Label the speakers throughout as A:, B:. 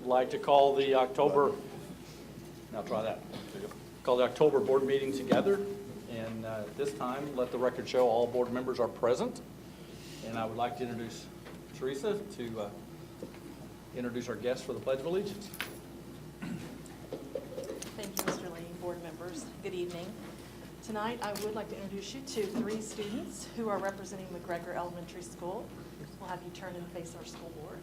A: like to call the October, now try that. Call the October board meeting together. And at this time, let the record show all board members are present. And I would like to introduce Teresa to introduce our guests for the Pledge of Allegiance.
B: Thank you, Mr. Lane, board members. Good evening. Tonight, I would like to introduce you to 3 students who are representing McGregor Elementary School. We'll have you turn and face our school board.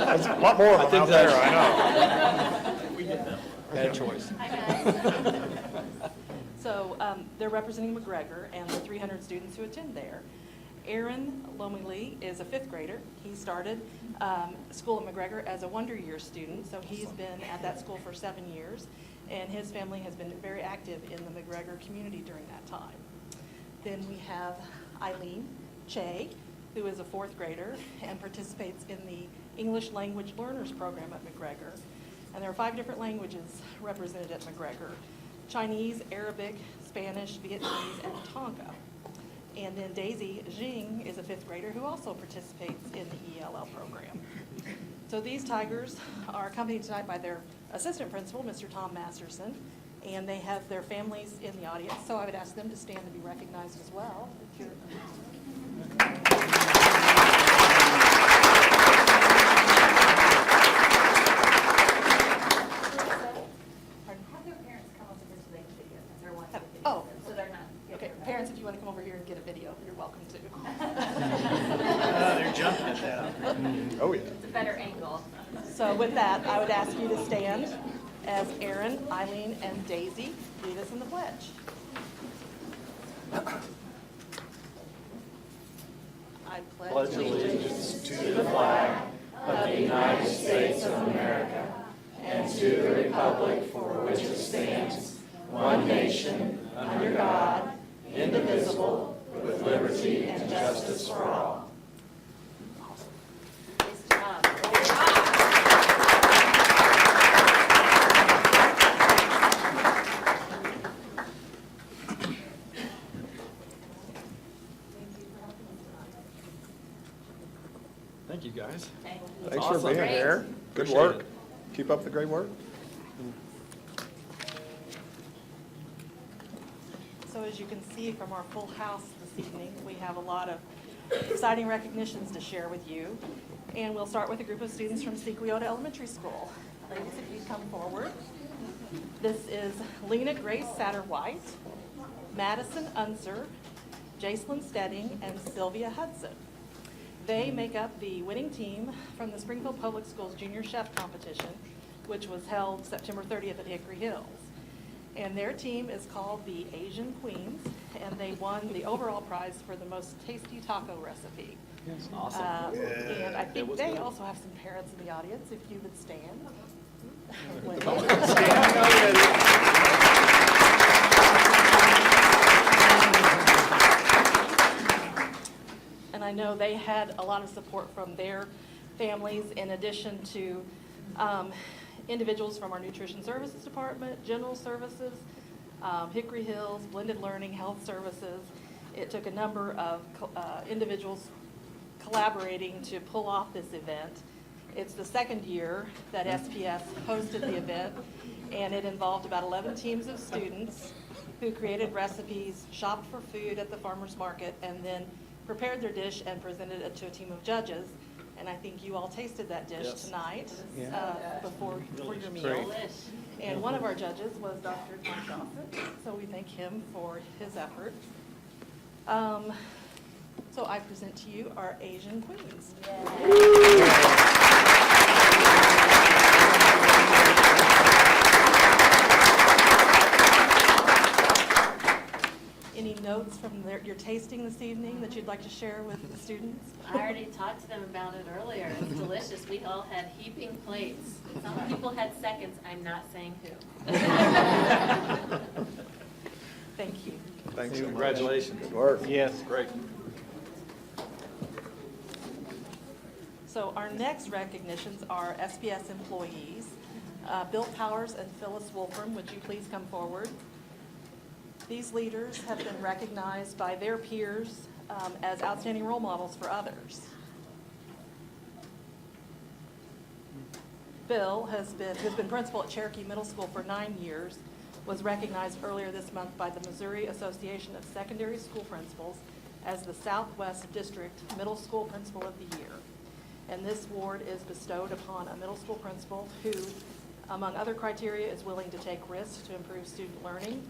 C: There's a lot more of them out there, I know.
A: We get them. Bad choice.
B: Hi, guys. So they're representing McGregor and the 300 students who attend there. Aaron Lomley is a 5th grader. He started school at McGregor as a Wonder Year student, so he's been at that school for 7 years, and his family has been very active in the McGregor community during that time. Then we have Eileen Che, who is a 4th grader and participates in the English Language Learners Program at McGregor. And there are 5 different languages represented at McGregor: Chinese, Arabic, Spanish, Vietnamese, and Tonga. And then Daisy Jing is a 5th grader who also participates in the ELL program. So these Tigers are accompanied tonight by their assistant principal, Mr. Tom Masterson, and they have their families in the audience. So I would ask them to stand and be recognized as well. Oh,
D: so they're not.
B: okay. Parents, if you want to come over here and get a video, you're welcome to.
C: They're jumping at that. Oh, yeah.
D: It's a better angle.
B: So with that, I would ask you to stand as Aaron, Eileen, and Daisy lead us in the pledge. I pledge allegiance
A: to the flag of the United States of America and to the republic for which it stands, one nation, under God, indivisible, with liberty and justice for all.
D: Nice job.
A: Thank you, guys.
D: Thank you.
C: Thanks
A: Awesome.
C: for being
D: Great.
C: here. Good
A: Appreciate
C: work.
A: it.
C: Keep up the great work.
B: So as you can see from our full house this evening, we have a lot of exciting recognitions to share with you. And we'll start with a group of students from Sequoia Elementary School. Ladies, if you'd come forward. This is Lena Grace Satterwhite, Madison Unser, Jacelyn Stedding, and Sylvia Hudson. They make up the winning team from the Springfield Public Schools Junior Chef Competition, which was held September 30th at Hickory Hills. And their team is called the Asian Queens, and they won the overall prize for the most tasty taco recipe.
A: Awesome.
B: And I think
A: was
B: they
A: good.
B: also have some parents in the audience, if you would stand. And I know they had a lot of support from their families, in addition to individuals from our Nutrition Services Department, General Services, Hickory Hills, Blended Learning, Health Services. It took a number of individuals collaborating to pull off this event. It's the 2nd year that SPS hosted the event, and it involved about 11 teams of students who created recipes, shopped for food at the farmer's market, and then prepared their dish and presented it to a team of judges. And I think you all tasted that dish
A: Yes.
B: tonight before your meal.
D: Delish.
B: And one of our judges was Dr. Tom Gossett, so we thank him for his effort. So I present to you our Asian Queens. Any notes from your tasting this evening that you'd like to share with the students?
D: I already talked to them about it earlier. It's delicious. We all had heaping plates. Some people had seconds. I'm not saying who.
B: Thank you.
C: Thanks so much.
A: Congratulations.
C: Good work.
A: Yes. Great.
B: So our next recognitions are SPS employees. Bill Powers and Phyllis Wolfram, would you please come forward? These leaders have been recognized by their peers as outstanding role models for others. Phil who's been principal at Cherokee Middle School for 9 years, was recognized earlier this month by the Missouri Association of Secondary School Principals as the Southwest District Middle School Principal of the Year. And this award is bestowed upon a middle school principal who, among other criteria, is willing to take risks to improve student learning,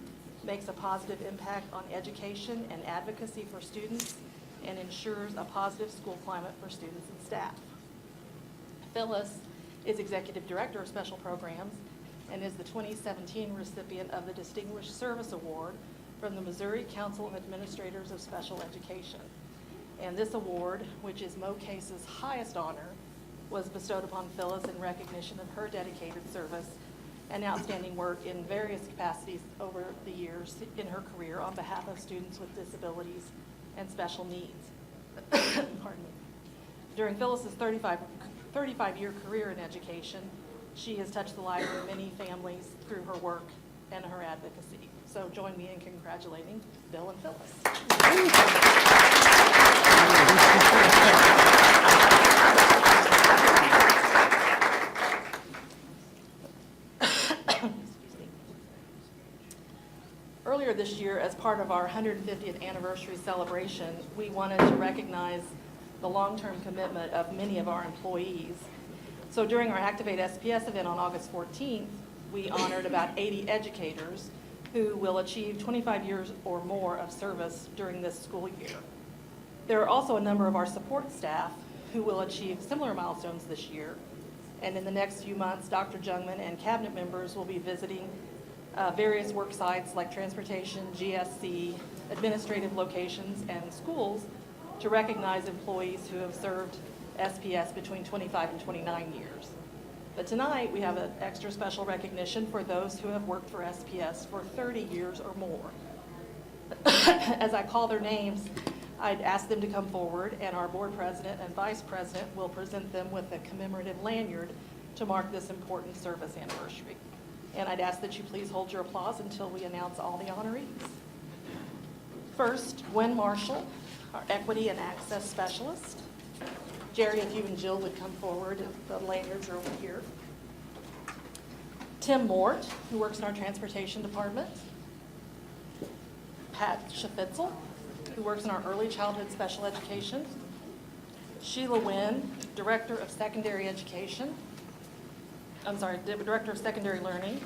B: makes a positive impact on education and advocacy for students, and ensures a positive school climate for students and staff. Phyllis is Executive Director of Special Programs and is the 2017 recipient of the Distinguished Service Award from the Missouri Council of Administrators of Special Education. And this award, which is MoCase's highest honor, was bestowed upon Phyllis in recognition of her dedicated service and outstanding work in various capacities over the years in her career on behalf of students with disabilities and special needs. Pardon me. During Phyllis's 35-year career in education, she has touched the lives of many families through her work and her advocacy. So join me in congratulating Bill and Phyllis. Earlier this year, as part of our 150th anniversary celebration, we wanted to recognize the long-term commitment of many of our employees. So during our Activate SPS event on August 14th, we honored about 80 educators who will achieve 25 years or more of service during this school year. There are also a number of our support staff who will achieve similar milestones this year. And in the next few months, Dr. Jungman and cabinet members will be visiting various work sites like transportation, GSC, administrative locations, and schools to recognize employees who have served SPS between 25 and 29 years. But tonight, we have an extra special recognition for those who have worked for SPS for 30 years or more. As I call their names, I'd ask them to come forward, and our board president and vice president will present them with a commemorative lanyard to mark this important service anniversary. And I'd ask that you please hold your applause until we announce all the honorees. First, Gwen Marshall, our Equity and Access Specialist. Jerry, if you and Jill would come forward, the lanyards are over here. Tim Mort, who works in our Transportation Department. Pat Schafitzel, who works in our Early Childhood Special Education. Sheila Wynn, Director of Secondary Education. Director of Secondary Learning.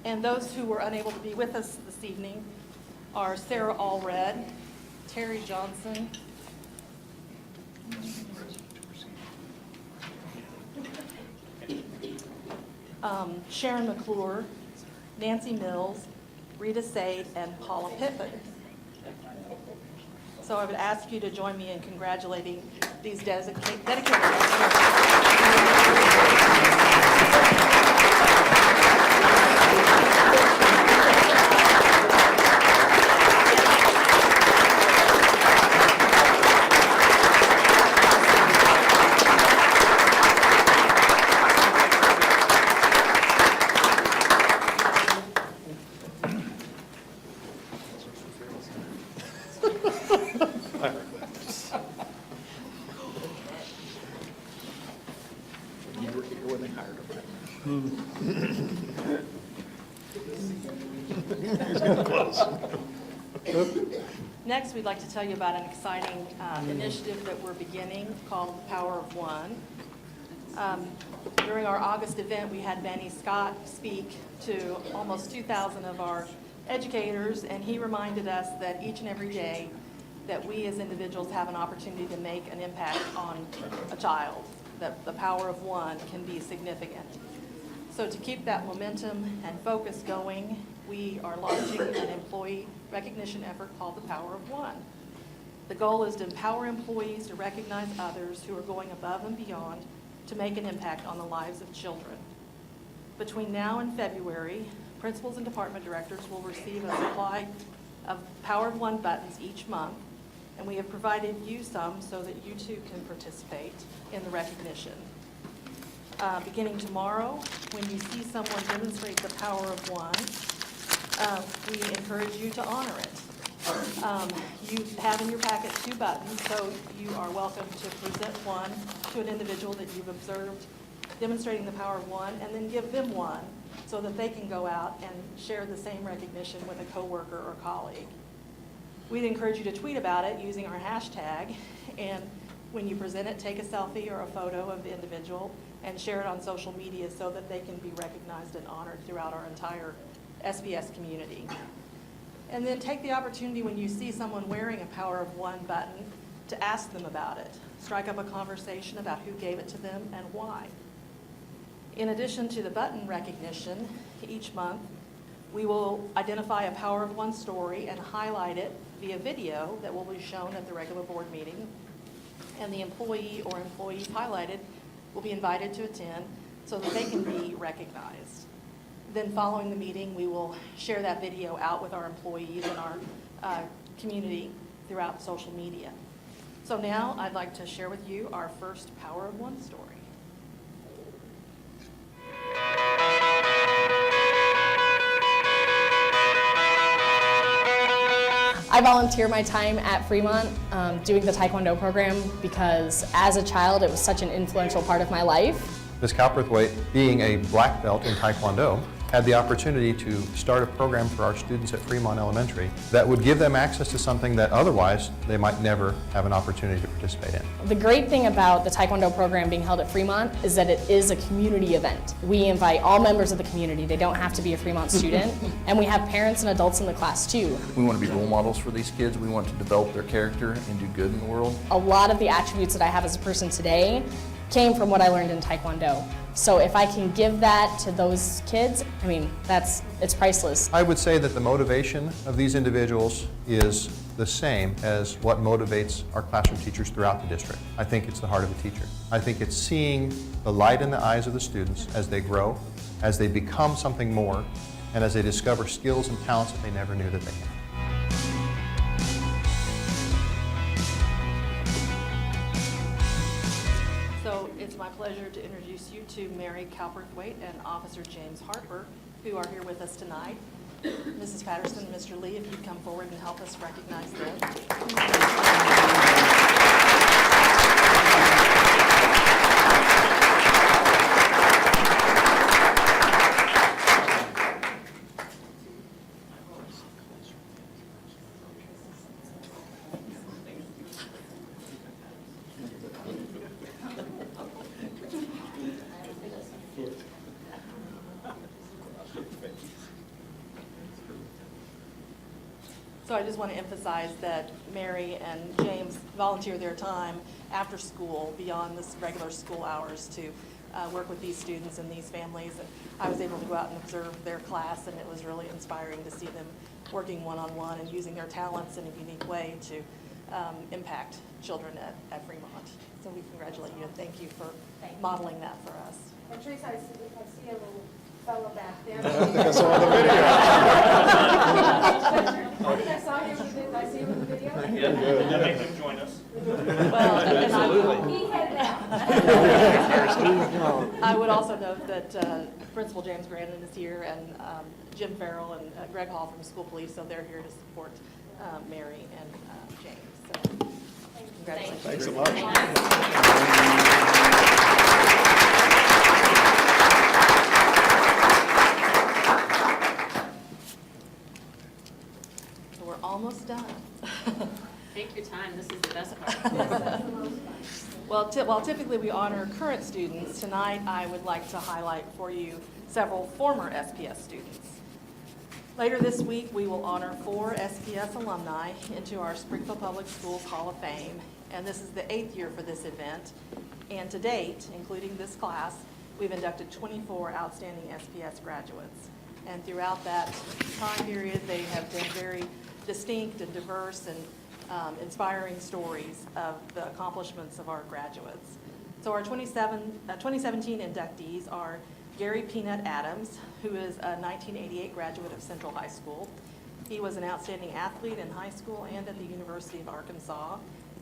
B: And those who were unable to be with us this evening are Sarah Allred, Terry Johnson, Sharon McClure, Nancy Mills, Rita Sade, and Paula Pittman. So I would ask you to join me in congratulating these dedicated
A: You were here when they hired him.
B: Next, we'd like to tell you about an exciting initiative that we're beginning called The Power of One. During our August event, we had Benny Scott speak to almost 2,000 of our educators, and he reminded us that each and every day that we as individuals have an opportunity to make an impact on a child, that the power of one can be significant. So to keep that momentum and focus going, we are launching an employee recognition effort called The Power of One. The goal is to empower employees to recognize others who are going above and beyond to make an impact on the lives of children. Between now and February, principals and department directors will receive a supply of Power of One buttons each month, and we have provided you some so that you too can participate in the recognition. Beginning tomorrow, when you see someone demonstrate the power of one, we encourage you to honor it. You have in your packet 2 buttons, so you are welcome to present one to an individual that you've observed demonstrating the power of one, and then give them one so that they can go out and share the same recognition with a coworker or colleague. We'd encourage you to tweet about it using our hashtag, and when you present it, take a selfie or a photo of the individual and share it on social media so that they can be recognized and honored throughout our entire SPS community. And then take the opportunity when you see someone wearing a Power of One button to ask them about it. Strike up a conversation about who gave it to them and why. In addition to the button recognition, each month we will identify a Power of One story and highlight it via video that will be shown at the regular board meeting. And the employee or employees highlighted will be invited to attend so that they can be recognized. Then following the meeting, we will share that video out with our employees and our community throughout social media. So now I'd like to share with you our first Power of One story.
E: I volunteer my time at Fremont doing the Taekwondo program because as a child it was such an influential part of my life.
F: Ms. Cowperthwaite, being a black belt in Taekwondo, had the opportunity to start a program for our students at Fremont Elementary that would give them access to something that otherwise they might never have an opportunity to participate in.
E: The great thing about the Taekwondo program being held at Fremont is that it is a community event. We invite all members of the community. They don't have to be a Fremont student. And we have parents and adults in the class too.
G: We want to be role models for these kids. We want to develop their character and do good in the world.
E: A lot of the attributes that I have as a person today came from what I learned in Taekwondo. So if I can give that to those kids, I mean, it's priceless.
F: I would say that the motivation of these individuals is the same as what motivates our classroom teachers throughout the district. I think it's the heart of a teacher. I think it's seeing the light in the eyes of the students as they grow, as they become something more, and as they discover skills and talents that they never knew that they had.
B: So it's my pleasure to introduce you to Mary Cowperthwaite and Officer James Harper, who are here with us tonight. Mrs. Patterson and Mr. Lee, if you'd come forward and help us recognize them. So I just want to emphasize that Mary and James volunteer their time after school, beyond the regular school hours, to work with these students and these families. And I was able to go out and observe their class, and it was really inspiring to see them working one-on-one and using their talents in a unique way to impact children at Fremont. So we congratulate you and thank you for modeling that for us.
H: And Teresa, I see a little fellow back there.
C: I think I saw the video.
H: I think I saw him, did I see him in the video?
C: That makes him join us.
B: Well, and
H: He headed out.
B: I would also note that Principal James Grandin is here, and Jim Farrell and Greg Hall from School Police, so they're here to support Mary and James. So, congratulations.
C: Thanks a lot.
B: So we're almost done.
D: Take your time, this is the best part.
B: While typically we honor current students, tonight I would like to highlight for you several former SPS students. Later this week, we will honor 4 SPS alumni into our Springfield Public Schools Hall of Fame, and this is the 8th year for this event. And to date, including this class, we've inducted 24 outstanding SPS graduates. And throughout that time period, they have been very distinct and diverse and inspiring stories of the accomplishments of our graduates. So our 2017 inductees are Gary Peanut Adams, who is a 1988 graduate of Central High School. He was an outstanding athlete in high school and at the University of Arkansas,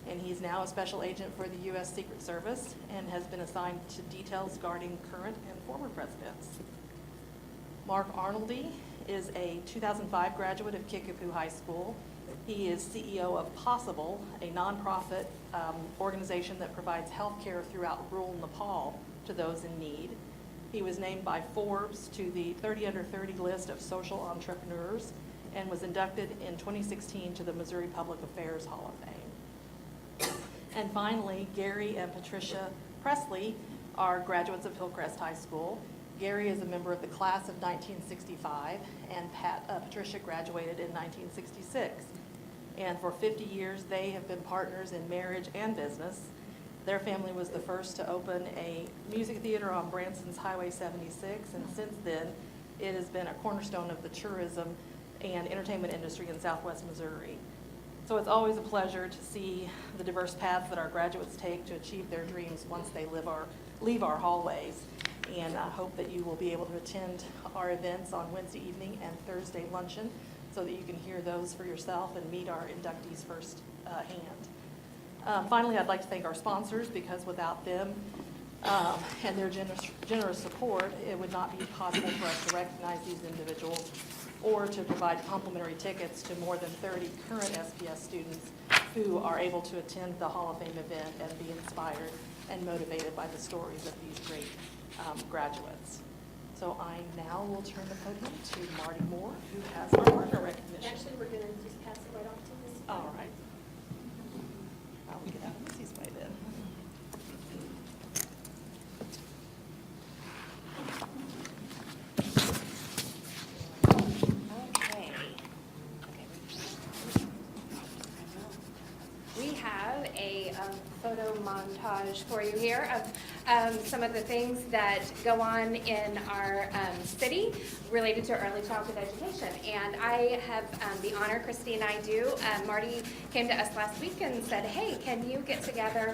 B: and he's now a special agent for the U.S. Secret Service and has been assigned to details guarding current and former presidents. Mark Arnoldy is a 2005 graduate of Kickapoo High School. He is CEO of Possible, a nonprofit organization that provides health care throughout rural Nepal to those in need. He was named by Forbes to the 30 Under 30 list of social entrepreneurs and was inducted in 2016 to the Missouri Public Affairs Hall of Fame. And finally, Gary and Patricia Presley are graduates of Hillcrest High School. Gary is a member of the class of 1965, and Patricia graduated in 1966. And for 50 years, they have been partners in marriage and business. Their family was the first to open a music theater on Branson's Highway 76, and since then, it has been a cornerstone of the tourism and entertainment industry in Southwest Missouri. So it's always a pleasure to see the diverse paths that our graduates take to achieve their dreams once they leave our hallways. And I hope that you will be able to attend our events on Wednesday evening and Thursday luncheon so that you can hear those for yourself and meet our inductees firsthand. Finally, I'd like to thank our sponsors, because without them and their generous support, it would not be possible for us to recognize these individuals or to provide complimentary tickets to more than 30 current SPS students who are able to attend the Hall of Fame event and be inspired and motivated by the stories of these great graduates. So I now will turn the podium to Marty Moore, who has our partner recognition.
H: Actually, we're going to just pass it right off to Ms.
B: All right. I'll get out of Missy's way then.
I: Okay. We have a photo montage for you here of some of the things that go on in our city related to early childhood education. And I have the honor, Christy and I do. Marty came to us last week and said, hey, can you get together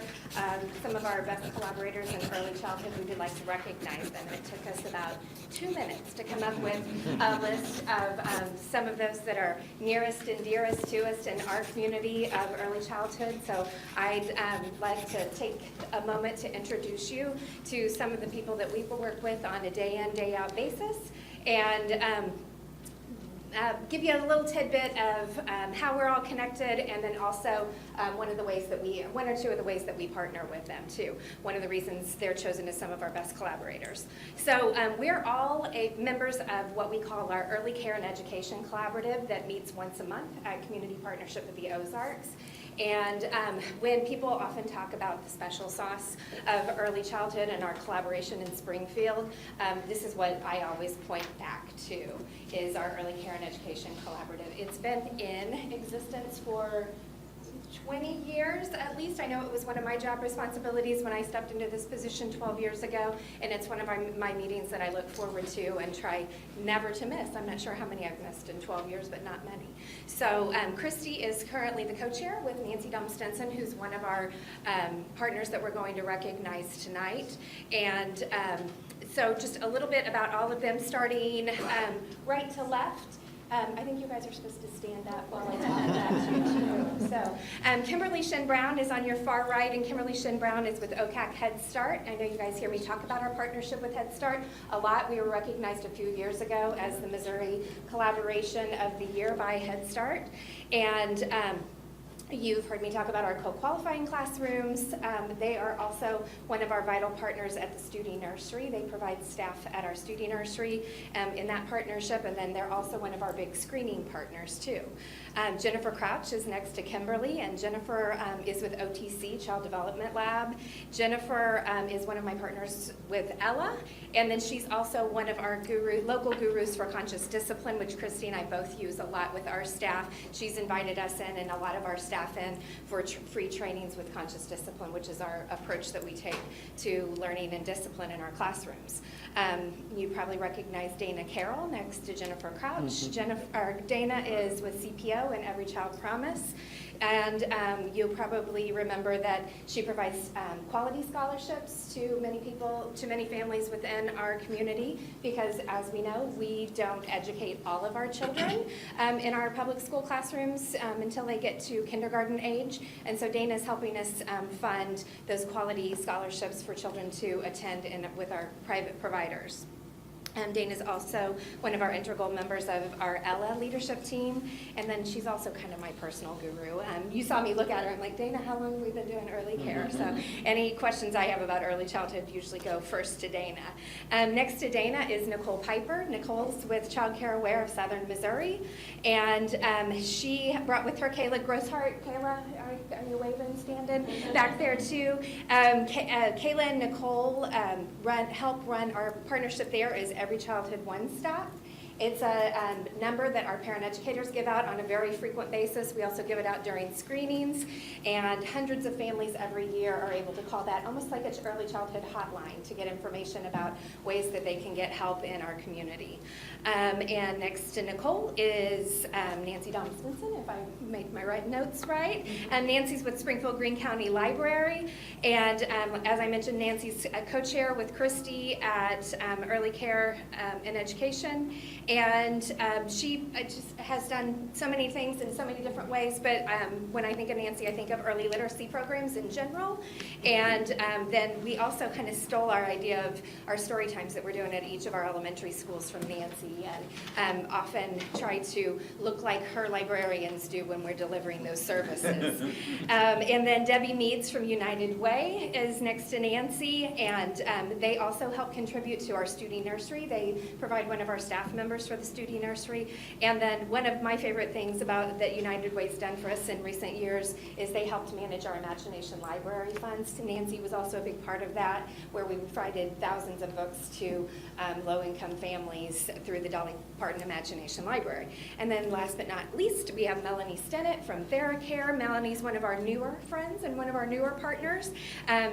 I: some of our best collaborators in early childhood? We would like to recognize them. And it took us about 2 minutes to come up with a list of some of those that are nearest and dearest to us in our community of early childhood. So I'd like to take a moment to introduce you to some of the people that we work with on a day in, day out basis, and give you a little tidbit of how we're all connected, and then also one or two of the ways that we partner with them too. One of the reasons they're chosen as some of our best collaborators. So we're all members of what we call our Early Care and Education Collaborative that meets once a month at Community Partnership with the Ozarks. And when people often talk about the special sauce of early childhood and our collaboration in Springfield, this is what I always point back to, is our Early Care and Education Collaborative. It's been in existence for 20 years at least. I know it was one of my job responsibilities when I stepped into this position 12 years ago, and it's one of my meetings that I look forward to and try never to miss. I'm not sure how many I've missed in 12 years, but not many. So Christy is currently the co-chair with Nancy Dumstenson, who's one of our partners that we're going to recognize tonight. And so just a little bit about all of them, starting right to left. I think you guys are supposed to stand up while I talk about you too. So, Kimberly Shin Brown is on your far right, and Kimberly Shin Brown is with OCAC Head Start. I know you guys hear me talk about our partnership with Head Start a lot. We were recognized a few years ago as the Missouri Collaboration of the Year by Head Start. And you've heard me talk about our co-qualifying classrooms. They are also one of our vital partners at the Studi Nursery. They provide staff at our Studi Nursery in that partnership, and then they're also one of our big screening partners too. Jennifer Crouch is next to Kimberly, and Jennifer is with OTC, Child Development Lab. Jennifer is one of my partners with Ella, and then she's also one of our local gurus for conscious discipline, which Christy and I both use a lot with our staff. She's invited us in, and a lot of our staff in, for free trainings with conscious discipline, which is our approach that we take to learning and discipline in our classrooms. You probably recognize Dana Carroll next to Jennifer Crouch. Dana is with CPO and Every Child Promise. And you'll probably remember that she provides quality scholarships to many families within our community, because as we know, we don't educate all of our children in our public school classrooms until they get to kindergarten age. And so Dana is helping us fund those quality scholarships for children to attend with our private providers. Dana's also one of our integral members of our Ella leadership team, and then she's also kind of my personal guru. You saw me look at her, I'm like, Dana, how long have we been doing early care? So any questions I have about early childhood usually go first to Dana. Next to Dana is Nicole Piper. Nicole's with Child Care Aware of Southern Missouri, and she brought with her Kayla Grosshart. Kayla, are you waving, standing back there too? Kayla and Nicole help run our partnership there is Every Childhood One Stop. It's a number that our parent educators give out on a very frequent basis. We also give it out during screenings, and hundreds of families every year are able to call that, almost like an early childhood hotline, to get information about ways that they can get help in our community. And next to Nicole is Nancy Dom-Stinson, if I make my notes right. Nancy's with Springfield Greene County Library, and as I mentioned, Nancy's a co-chair with Christy at Early Care and Education. And she just has done so many things in so many different ways, but when I think of Nancy, I think of early literacy programs in general. And then we also kind of stole our idea of our story times that we're doing at each of our elementary schools from Nancy, and often try to look like her librarians do when we're delivering those services. And then Debbie Meads from United Way is next to Nancy, and they also help contribute to our Studi Nursery. They provide one of our staff members for the Studi Nursery. And then one of my favorite things about that United Way's done for us in recent years is they helped manage our Imagination Library funds. Nancy was also a big part of that, where we provided thousands of books to low-income families through the Dolly Parton Imagination Library. And then last but not least, we have Melanie Stennett from TheraCare. Melanie's one of our newer friends and one of our newer partners.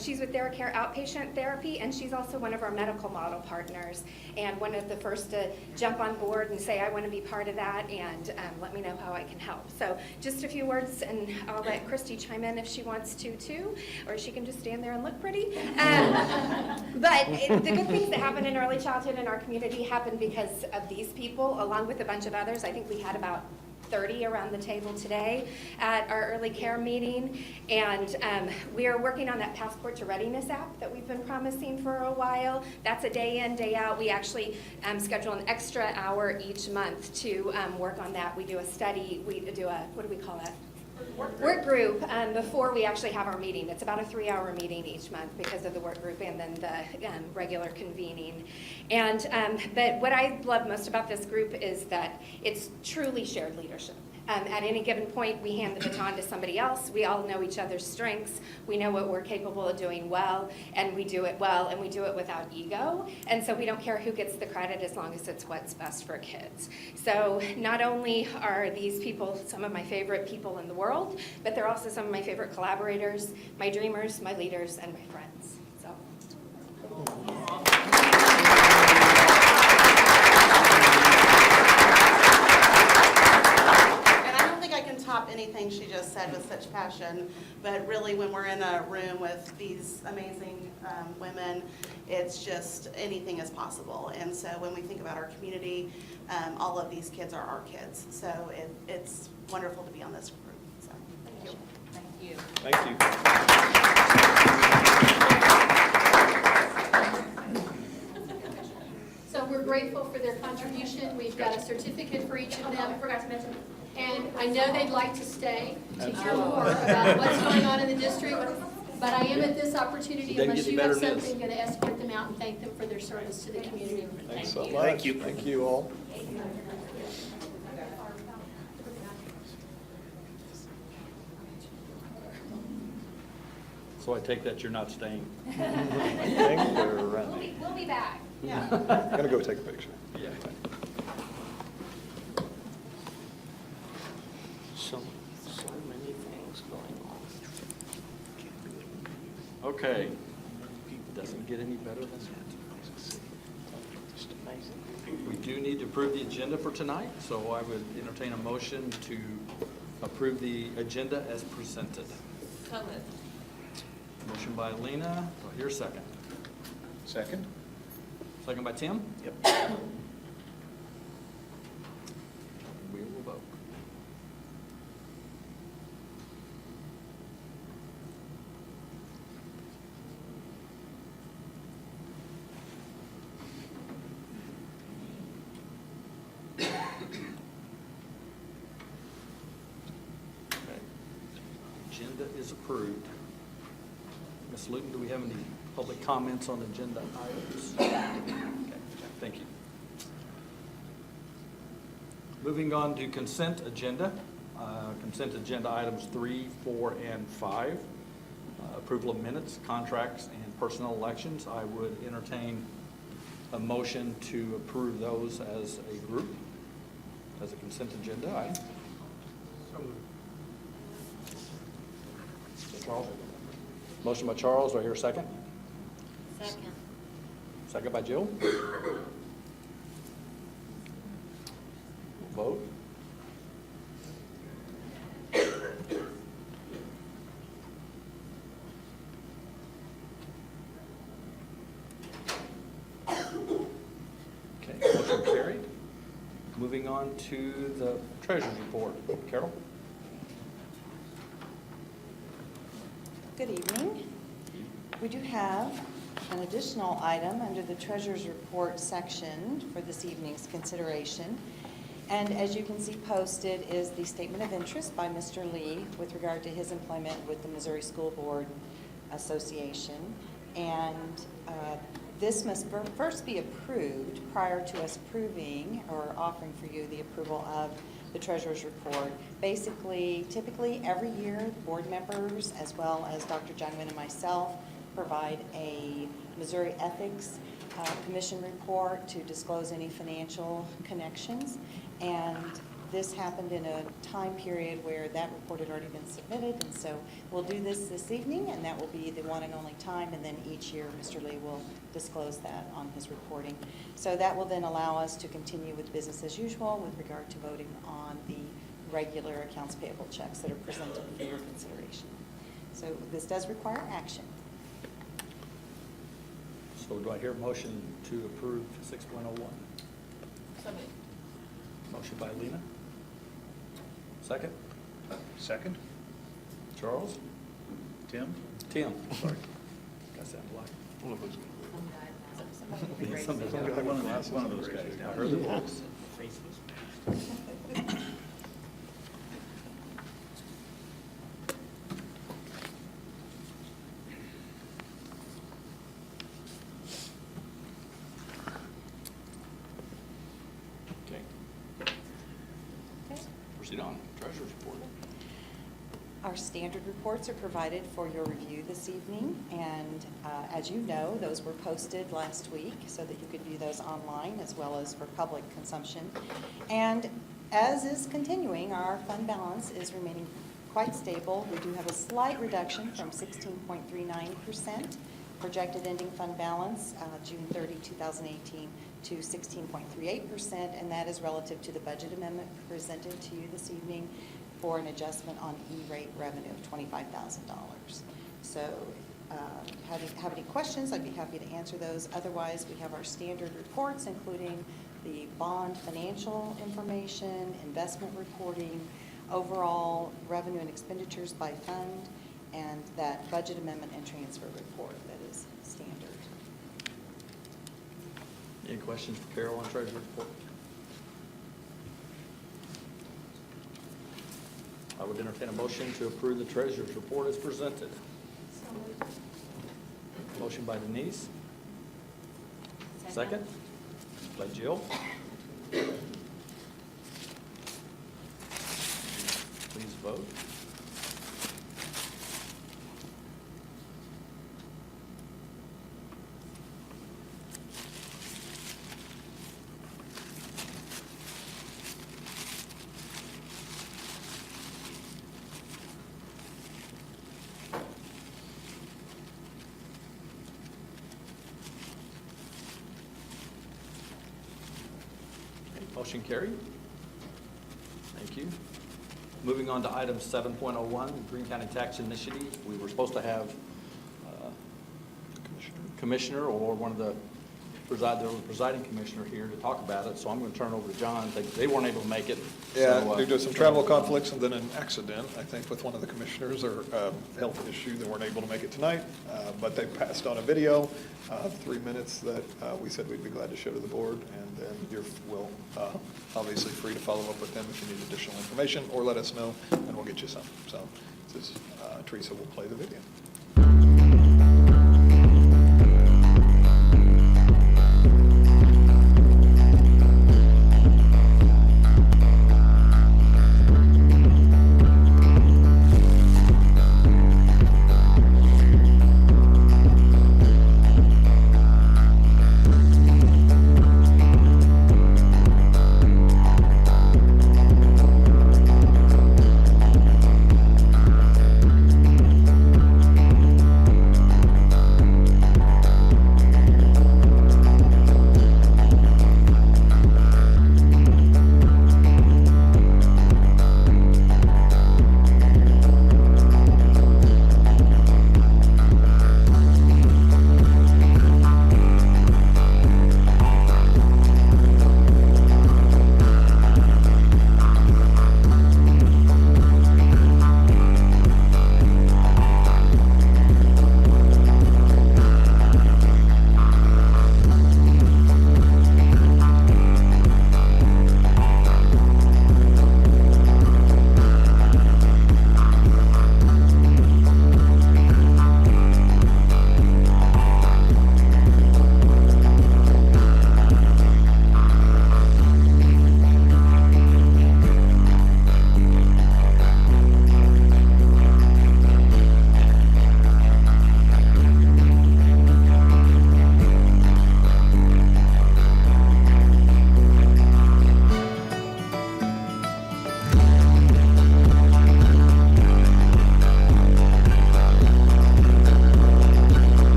I: She's with TheraCare Outpatient Therapy, and she's also one of our medical model partners, and one of the first to jump on board and say, I want to be part of that, and let me know how I can help. So just a few words, and I'll let Christy chime in if she wants to too, or she can just stand there and look pretty. But the good things that happen in early childhood in our community happen because of these people, along with a bunch of others. I think we had about 30 around the table today at our early care meeting, and we are working on that Passport to Readiness app that we've been promising for a while. That's a day in, day out. We actually schedule an extra hour each month to work on that. We do a study, we do a, what do we call that? Work group before we actually have our meeting. It's about a 3-hour meeting each month because of the work group and then the regular convening. And but what I love most about this group is that it's truly shared leadership. At any given point, we hand the baton to somebody else. We all know each other's strengths. We know what we're capable of doing well, and we do it well, and we do it without ego. And so we don't care who gets the credit as long as it's what's best for kids. So not only are these people some of my favorite people in the world, but they're also some of my favorite collaborators, my dreamers, my leaders, and my friends. So.
J: Top anything she just said with such passion, but really when we're in a room with these amazing women, it's just anything is possible. And so when we think about our community, all of these kids are our kids. So it's wonderful to be on this group. So thank you.
D: Thank you.
C: Thank you.
K: So we're grateful for their contribution. We've got a certificate for each of them.
I: I forgot to mention.
K: And I know they'd like to stay to hear more about what's going on in the district, but I am at this opportunity, unless you have something, going to escort them out and thank them for their service to the community.
C: Thanks so much. Thank you. Thank you all.
A: So I take that you're not staying?
C: I think they're running.
I: We'll be back.
J: Yeah.
C: I'm gonna go take a picture.
A: Yeah.
L: So many things going on.
A: Okay. Doesn't get any better than that.
L: Just amazing.
A: We do need to approve the agenda for tonight, so I would entertain a motion to approve the agenda as presented.
D: So moved.
A: Motion by Lena, do I hear a second?
C: Second?
A: Second by Tim?
C: Yep.
A: We will vote. is approved. Ms. Luton, do we have any public comments on agenda items? Okay, thank you. Moving on to consent agenda. Consent agenda items 3, 4, and 5. Approval of minutes, contracts, and personnel elections. I would entertain a motion to approve those as a group, as a consent agenda item. Charles? Motion by Charles, do I hear a second?
D: Second.
A: Second by Jill. Vote. Okay, motion carried. Moving on to the treasurer's report. Carol?
M: Good evening. We do have an additional item under the Treasurer's Report section for this evening's consideration. And as you can see posted is the statement of interest by Mr. Lee with regard to his employment with the Missouri School Board Association. And this must first be approved prior to us approving or offering for you the approval of the Treasurer's Report. Basically, typically every year, board members as well as Dr. John Wynn and myself provide a Missouri Ethics Commission report to disclose any financial connections. And this happened in a time period where that report had already been submitted, and so we'll do this evening, and that will be the one and only time, and then each year Mr. Lee will disclose that on his reporting. So that will then allow us to continue with business as usual with regard to voting on the regular accounts payable checks that are presented for your consideration. So this does require action.
A: So do I hear a motion to approve 6.01?
B: So moved.
A: Motion by Lena. Second?
C: Second?
A: Charles?
C: Tim?
A: Tim, sorry. That sounded like.
C: One of those.
A: Somebody-
C: One of those guys.
A: I heard the voice. Okay. Proceed on. Treasurer's report.
M: Our standard reports are provided for your review this evening, and as you know, those were posted last week so that you could view those online as well as for public consumption. And as is continuing, our fund balance is remaining quite stable. We do have a slight reduction from 16.39% projected ending fund balance, June 30, 2018, to 16.38%, and that is relative to the budget amendment presented to you this evening for an adjustment on E-rate revenue of $25,000. So have any questions, I'd be happy to answer those. Otherwise, we have our standard reports, including the bond financial information, investment reporting, overall revenue and expenditures by fund, and that budget amendment and transfer report that is standard.
A: Any questions for Carol on treasurer's report? I would entertain a motion to approve the treasurer's report as presented. Motion by Denise. Second. By Jill. Please vote. Motion carried. Thank you. Moving on to item 7.01, Greene County Tax Initiative. We were supposed to have commissioner or one of the there was a presiding commissioner here to talk about it, so I'm going to turn it over to John. They weren't able to make it.
C: Yeah,
A: so,
C: due to some travel conflicts and then an accident, I think, with one of the commissioners or health issue, they weren't able to make it tonight. But they passed on a video of 3 minutes that we said we'd be glad to show to the board. And then you're obviously free to follow up with them if you need additional information, or let us know and we'll get you some. So Teresa will play the video.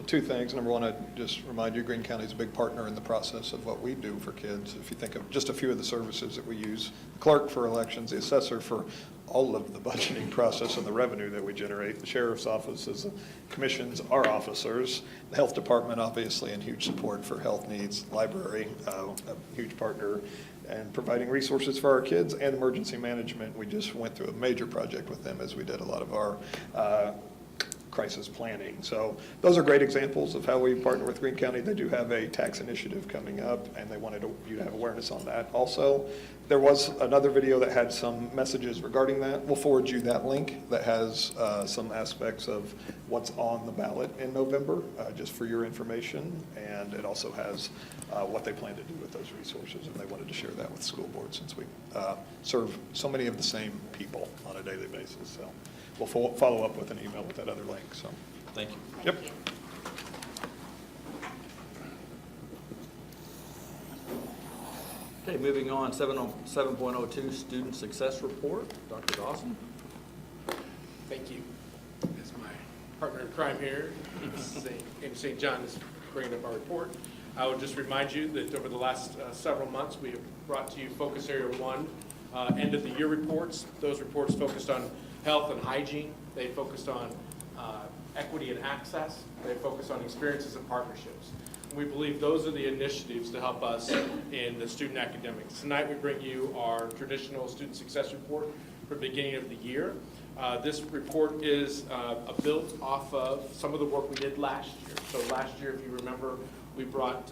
C: Two things. Number one, I'd just remind you, Greene County is a big partner in the process of what we do for kids. If you think of just a few of the services that we use, the clerk for elections, the assessor for all of the budgeting process and the revenue that we generate, the sheriff's office is commissions our officers, the health department obviously in huge support for health needs, library, a huge partner, and providing resources for our kids, and emergency management. We just went through a major project with them as we did a lot of our crisis planning. So those are great examples of how we partner with Greene County. They do have a tax initiative coming up, and they wanted you to have awareness on that. Also, there was another video that had some messages regarding that. We'll forward you that link that has some aspects of what's on the ballot in November, just for your information. And it also has what they plan to do with those resources, and they wanted to share that with the school board since we serve so many of the same people on a daily basis. So we'll follow up with an email with that other link. So
A: Thank you.
C: Yep.
A: Okay, moving on, 7.02 Student Success Report. Dr. Dawson.
N: Thank you. As my partner in crime here, Amy St. John is bringing up our report. I would just remind you that over the last several months, we have brought to you Focus Area 1 end-of-the-year reports. Those reports focused on health and hygiene. They focused on equity and access. They focus on experiences and partnerships. We believe those are the initiatives to help us in the student academics. Tonight we bring you our traditional student success report for the beginning of the year. This report is built off of some of the work we did last year. So last year, if you remember, we brought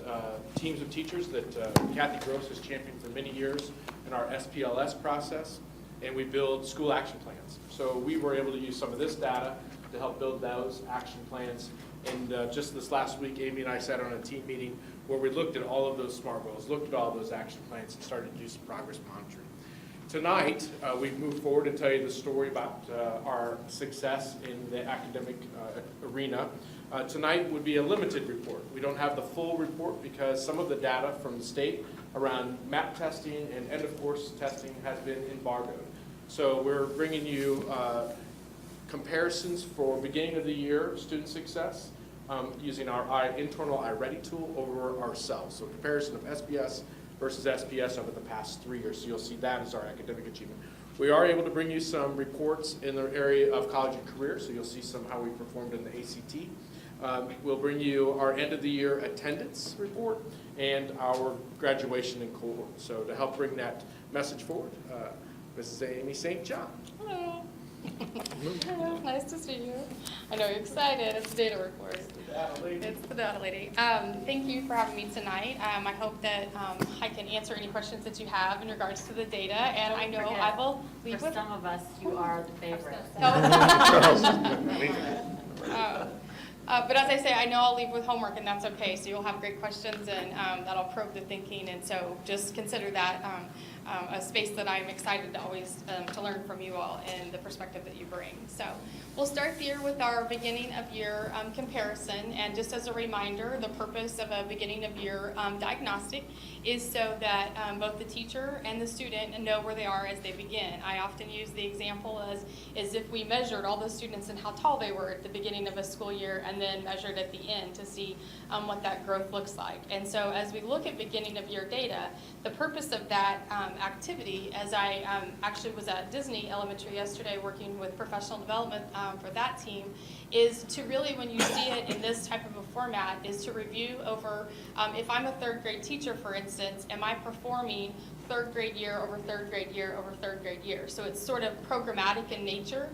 N: teams of teachers that Kathy Gross has championed for many years in our SPLS process, and we build school action plans. So we were able to use some of this data to help build those action plans. And just this last week, Amy and I sat on a team meeting where we looked at all of those SMART goals, looked at all those action plans, and started to do some progress monitoring. Tonight, we move forward and tell you the story about our success in the academic arena. Tonight would be a limited report. We don't have the full report because some of the data from the state around MAP testing and end-of-course testing has been embargoed. So we're bringing you comparisons for beginning of the year student success using our internal iReady tool over ourselves. So comparison of SBS versus SPS over the past 3 years. So you'll see that as our academic achievement. We are able to bring you some reports in the area of college and career. So you'll see some how we performed in the ACT. We'll bring you our end of the year attendance report and our graduation and cohort. So to help bring that message forward, Mrs. Amy St. John.
E: Hello. Hello, nice to see you. I know you're excited. It's the data report. It's the data lady. Thank you for having me tonight. I hope that I can answer any questions that you have in regards to the data. And I know I will leave
D: For
E: with.
D: some of us, you are the favorite.
E: But as I say, I know I'll leave with homework, and that's okay. So you'll have great questions, and that'll probe the thinking. And so just consider that a space that I'm excited to always to learn from you all and the perspective that you bring. So we'll start the year with our beginning of year comparison. And just as a reminder, the purpose of a beginning of year diagnostic is so that both the teacher and the student know where they are as they begin. I often use the example as if we measured all the students and how tall they were at the beginning of a school year and then measured at the end to see what that growth looks like. And so as we look at beginning of year data, the purpose of that activity, as I actually was at Disney Elementary yesterday working with professional development for that team, is to really, when you see it in this type of a format, is to review over, if I'm a third grade teacher, for instance, am I performing third grade year over third grade year over third grade year? So it's sort of programmatic in nature.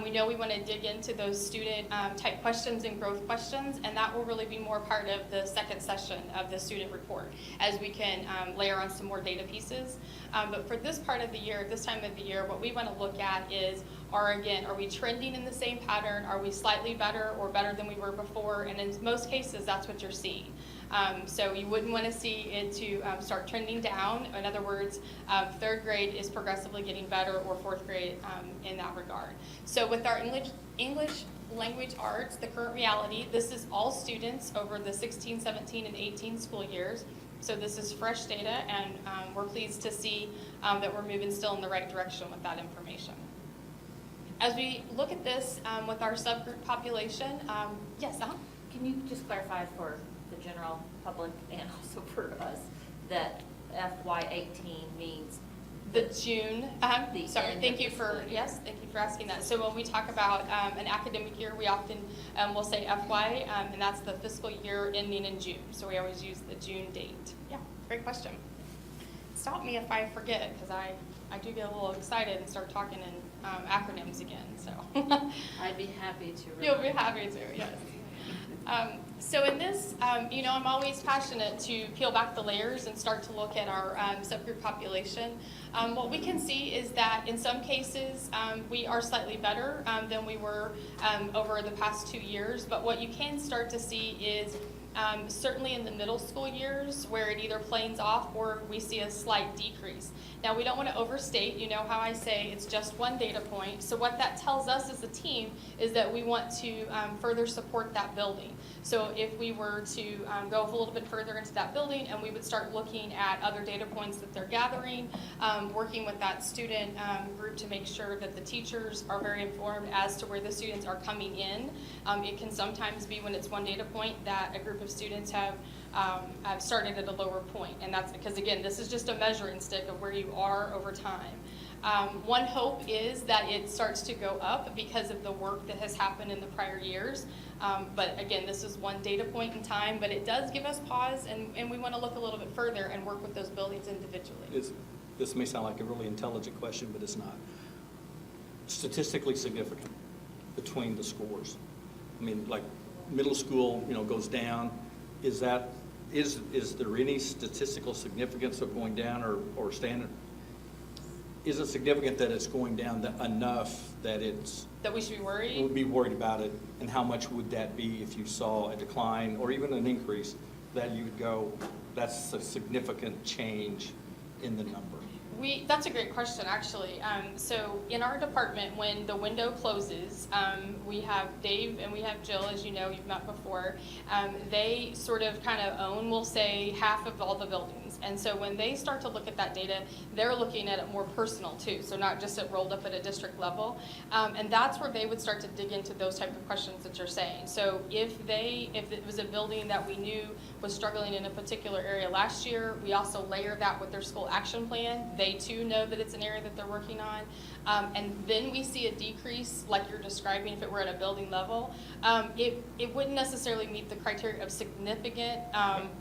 E: We know we want to dig into those student type questions and growth questions, and that will really be more part of the second session of the student report as we can layer on some more data pieces. But for this part of the year, this time of the year, what we want to look at is, are we trending in the same pattern? Are we slightly better or better than we were before? And in most cases, that's what you're seeing. So you wouldn't want to see it to start trending down. In other words, third grade is progressively getting better, or fourth grade in that regard. So with our English language arts, the current reality, this is all students over the 16, 17, and 18 school years. So this is fresh data, and we're pleased to see that we're moving still in the right direction with that information. As we look at this with our subgroup population, yes,
D: Can you just clarify for the general public and also for us that FY18 means
E: the June,
D: the
E: sorry,
D: end
E: thank
D: of
E: you
D: the
E: for,
D: school year.
E: yes, thank you for asking that. So when we talk about an academic year, we often will say FY, and that's the fiscal year ending in June. So we always use the June date. Yeah, great question. Stop me if I forget, because I do get a little excited and start talking in acronyms again, so.
D: I'd be happy to.
E: You'll be happy to, yes. So in this, I'm always passionate to peel back the layers and start to look at our subgroup population. What we can see is that in some cases, we are slightly better than we were over the past 2 years, but what you can start to see is certainly in the middle school years where it either planes off or we see a slight decrease. Now, we don't want to overstate, you know how I say it's just one data point. So what that tells us as a team is that we want to further support that building. So if we were to go a little bit further into that building and we would start looking at other data points that they're gathering, working with that student group to make sure that the teachers are very informed as to where the students are coming in. It can sometimes be when it's one data point that a group of students have I've started at a lower point. And that's because, again, this is just a measuring stick of where you are over time. One hope is that it starts to go up because of the work that has happened in the prior years. But again, this is one data point in time, but it does give us pause, and we want to look a little bit further and work with those buildings individually.
A: This may sound like a really intelligent question, but it's not. Statistically significant between the scores. I mean, like middle school, goes down. Is there any statistical significance of going down or standard? Is it significant that it's going down enough that
E: That we should be worried?
A: would be worried about it? And how much would that be if you saw a decline or even an increase that you would go, that's a significant change in the number?
E: That's a great question, actually. So in our department, when the window closes, we have Dave and we have Jill, as you know, you've met before. They sort of kind of own, we'll say, half of all the buildings. And so when they start to look at that data, they're looking at it more personal too. So not just it rolled up at a district level. And that's where they would start to dig into those type of questions that you're saying. So if it was a building that we knew was struggling in a particular area last year, we also layer that with their school action plan. They too know that it's an area that they're working on. And then we see a decrease, like you're describing, if it were at a building level. It wouldn't necessarily meet the criteria of significant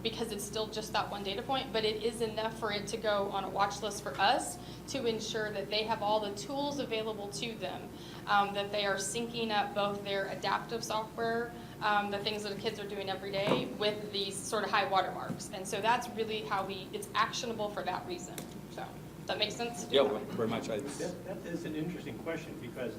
E: because it's still just that one data point, but it is enough for it to go on a watch list for us to ensure that they have all the tools available to them, that they are syncing up both their adaptive software, the things that the kids are doing every day, with these sort of high watermarks. And so that's really how it's actionable for that reason. So, does that make sense?
A: Yeah, very much.
O: That is an interesting question, because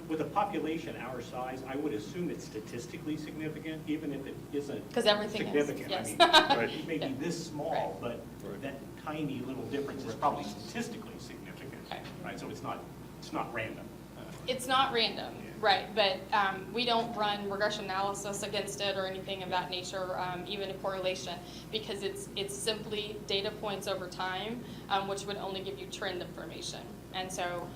O: with a population our size, I would assume it's statistically significant, even if it isn't
E: 'Cause everything is,
O: significant.
E: yes.
O: I mean, it may be this small, but that tiny little difference is probably statistically significant, right? So it's not random.
E: It's not random, right, but we don't run regression analysis against it or anything of that nature, even a correlation, because it's simply data points over time, which would only give you trend information. And so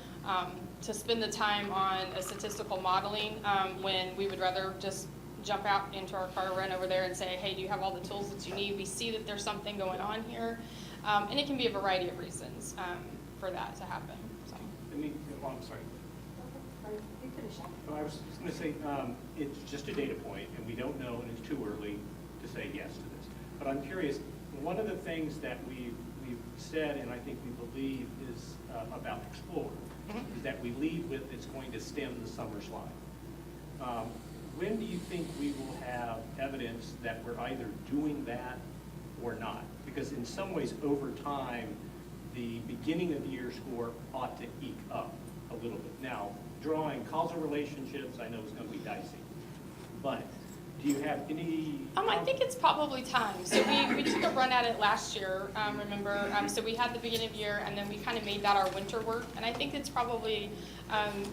E: to spend the time on a statistical modeling when we would rather just jump out into our car, run over there and say, hey, do you have all the tools that you need? We see that there's something going on here. And it can be a variety of reasons for that to happen. So.
O: I'm sorry. Well, I was going to say, it's just a data point, and we don't know, and it's too early to say yes to this. But I'm curious, one of the things that we've said, and I think we believe, is about Explore, is that we lead with it's going to stem the summer slide. When do you think we will have evidence that we're either doing that or not? Because in some ways, over time, the beginning of the year score ought to eke up a little bit. Now, drawing causal relationships, I know is going to be dicey, but do you have any?
E: I think it's probably time. So we took a run at it last year, remember? So we had the beginning of year, and then we kind of made that our winter work. And I think it's probably,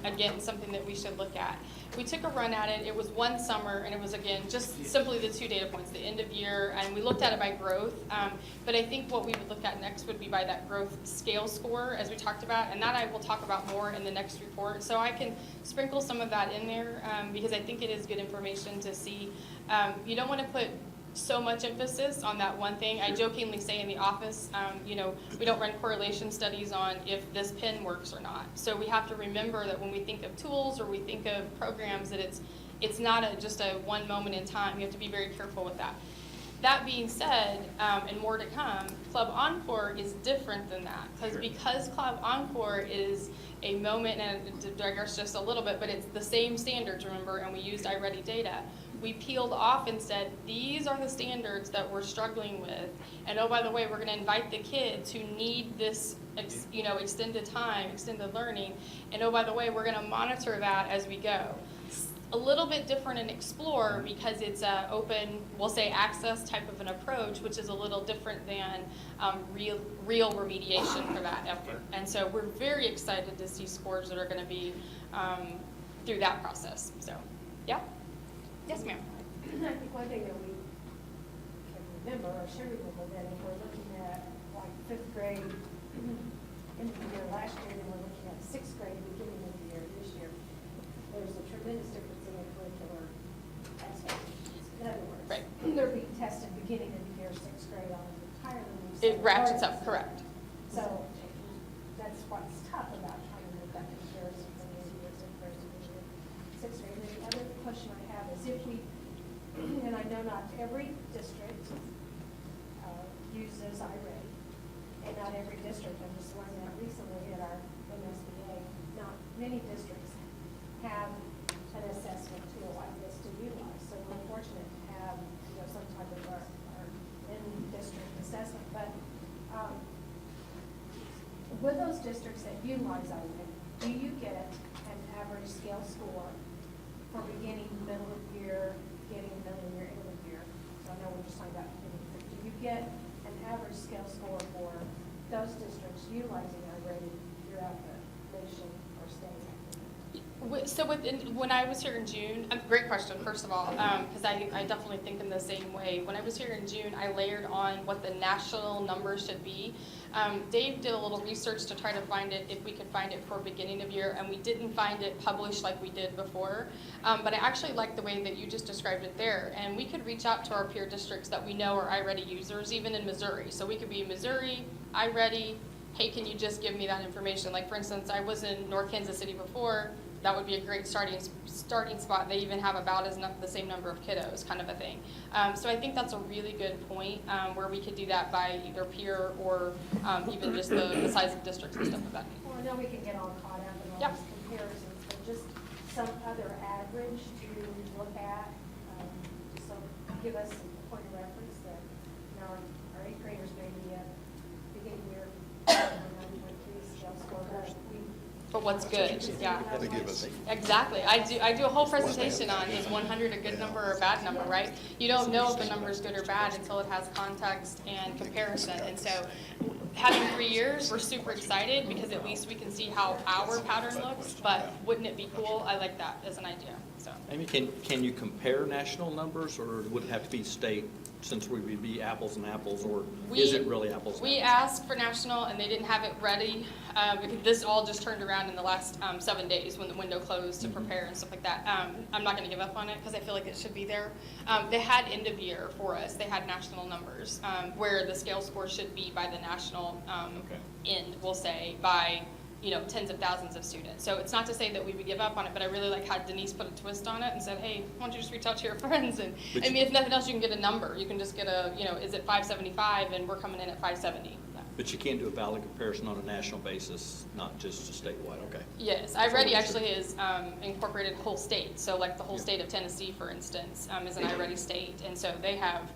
E: again, something that we should look at. We took a run at it. It was one summer, and it was, again, just simply the 2 data points, the end of year, and we looked at it by growth. But I think what we would look at next would be by that growth scale score, as we talked about, and that I will talk about more in the next report. So I can sprinkle some of that in there because I think it is good information to see. You don't want to put so much emphasis on that one thing. I jokingly say in the office, we don't run correlation studies on if this pen works or not. So we have to remember that when we think of tools or we think of programs, that it's not just a one moment in time. You have to be very careful with that. That being said, and more to come, Club Encore is different than that. Because Club Encore is a moment, and to digress just a little bit, but it's the same standards, remember, and we used iReady data. We peeled off and said, these are the standards that we're struggling with. And oh, by the way, we're going to invite the kids who need this extended time, extended learning. And oh, by the way, we're going to monitor that as we go. A little bit different in Explore because it's an open, we'll say, access type of an approach, which is a little different than real remediation for that effort. And so we're very excited to see scores that are going to be through that process. So, yeah. Yes, ma'am.
K: I think one thing that we can remember, or should remember, that if we're looking at like 5th grade end of the year last year, and we're looking at 6th grade beginning of the year this year, there's a tremendous difference in the curricular expectations. In other words, they're being tested beginning of the
E: ratchets up, correct.
K: So that's what's tough about trying to make that comparison from this year's and first year, sixth grade. And the other question I have is if we, and I know not every district uses iReady, and not every district, I'm just learning that recently at our MSBA, not many districts have an assessment tool like this to utilize. So we're fortunate to have, some type of our in-district assessment. But with those districts that utilize iReady, do you get an average scale score for beginning, middle of year, beginning, middle of year, end of year? So I know we're just talking about beginning. Do you get an average scale score for those districts utilizing iReady throughout the nation or state?
E: So when I was here in June, great question, first of all, because I definitely think in the same way. When I was here in June, I layered on what the national numbers should be. Dave did a little research to try to find it, if we could find it for beginning of year, and we didn't find it published like we did before. But I actually like the way that you just described it there. And we could reach out to our peer districts that we know are iReady users, even in Missouri. So we could be Missouri, iReady, hey, can you just give me that information? Like, for instance, I was in North Kansas City before. That would be a great starting spot. They even have about the same number of kiddos, kind of a thing. So I think that's a really good point where we could do that by either peer or even just the size of districts and stuff like that.
K: Well, I know we can get all caught up in all
E: Yep.
K: these comparisons, but just some other average to look at. So give us a point of reference that our eighth graders may be beginning year 9.3 scale score, but
E: But what's good, yeah.
C: They give us.
E: Exactly. I do a whole presentation on is 100 a good number or a bad number, right? You don't know if a number is good or bad until it has context and comparison. And so having 3 years, we're super excited because at least we can see how our pattern looks. But wouldn't it be cool? I like that as an idea, so.
A: Amy, can you compare national numbers, or would it have to be state, since we would be apples and apples, or is it really apples and
E: We
A: apples?
E: asked for national, and they didn't have it ready, because this all just turned around in the last 7 days when the window closed to prepare and stuff like that. I'm not going to give up on it, because I feel like it should be there. They had end of year for us. They had national numbers, where the scale score should be by the national end, we'll say, by tens of thousands of students. So it's not to say that we would give up on it, but I really like how Denise put a twist on it and said, hey, why don't you just reach out to your friends? And I mean, if nothing else, you can get a number. You can just get is it 575 and we're coming in at 570. Yeah.
A: But you can do a valid comparison on a national basis, not just a statewide, okay?
E: Yes, iReady actually is incorporated whole state. So like the whole state of Tennessee, for instance, is an iReady state. And so they have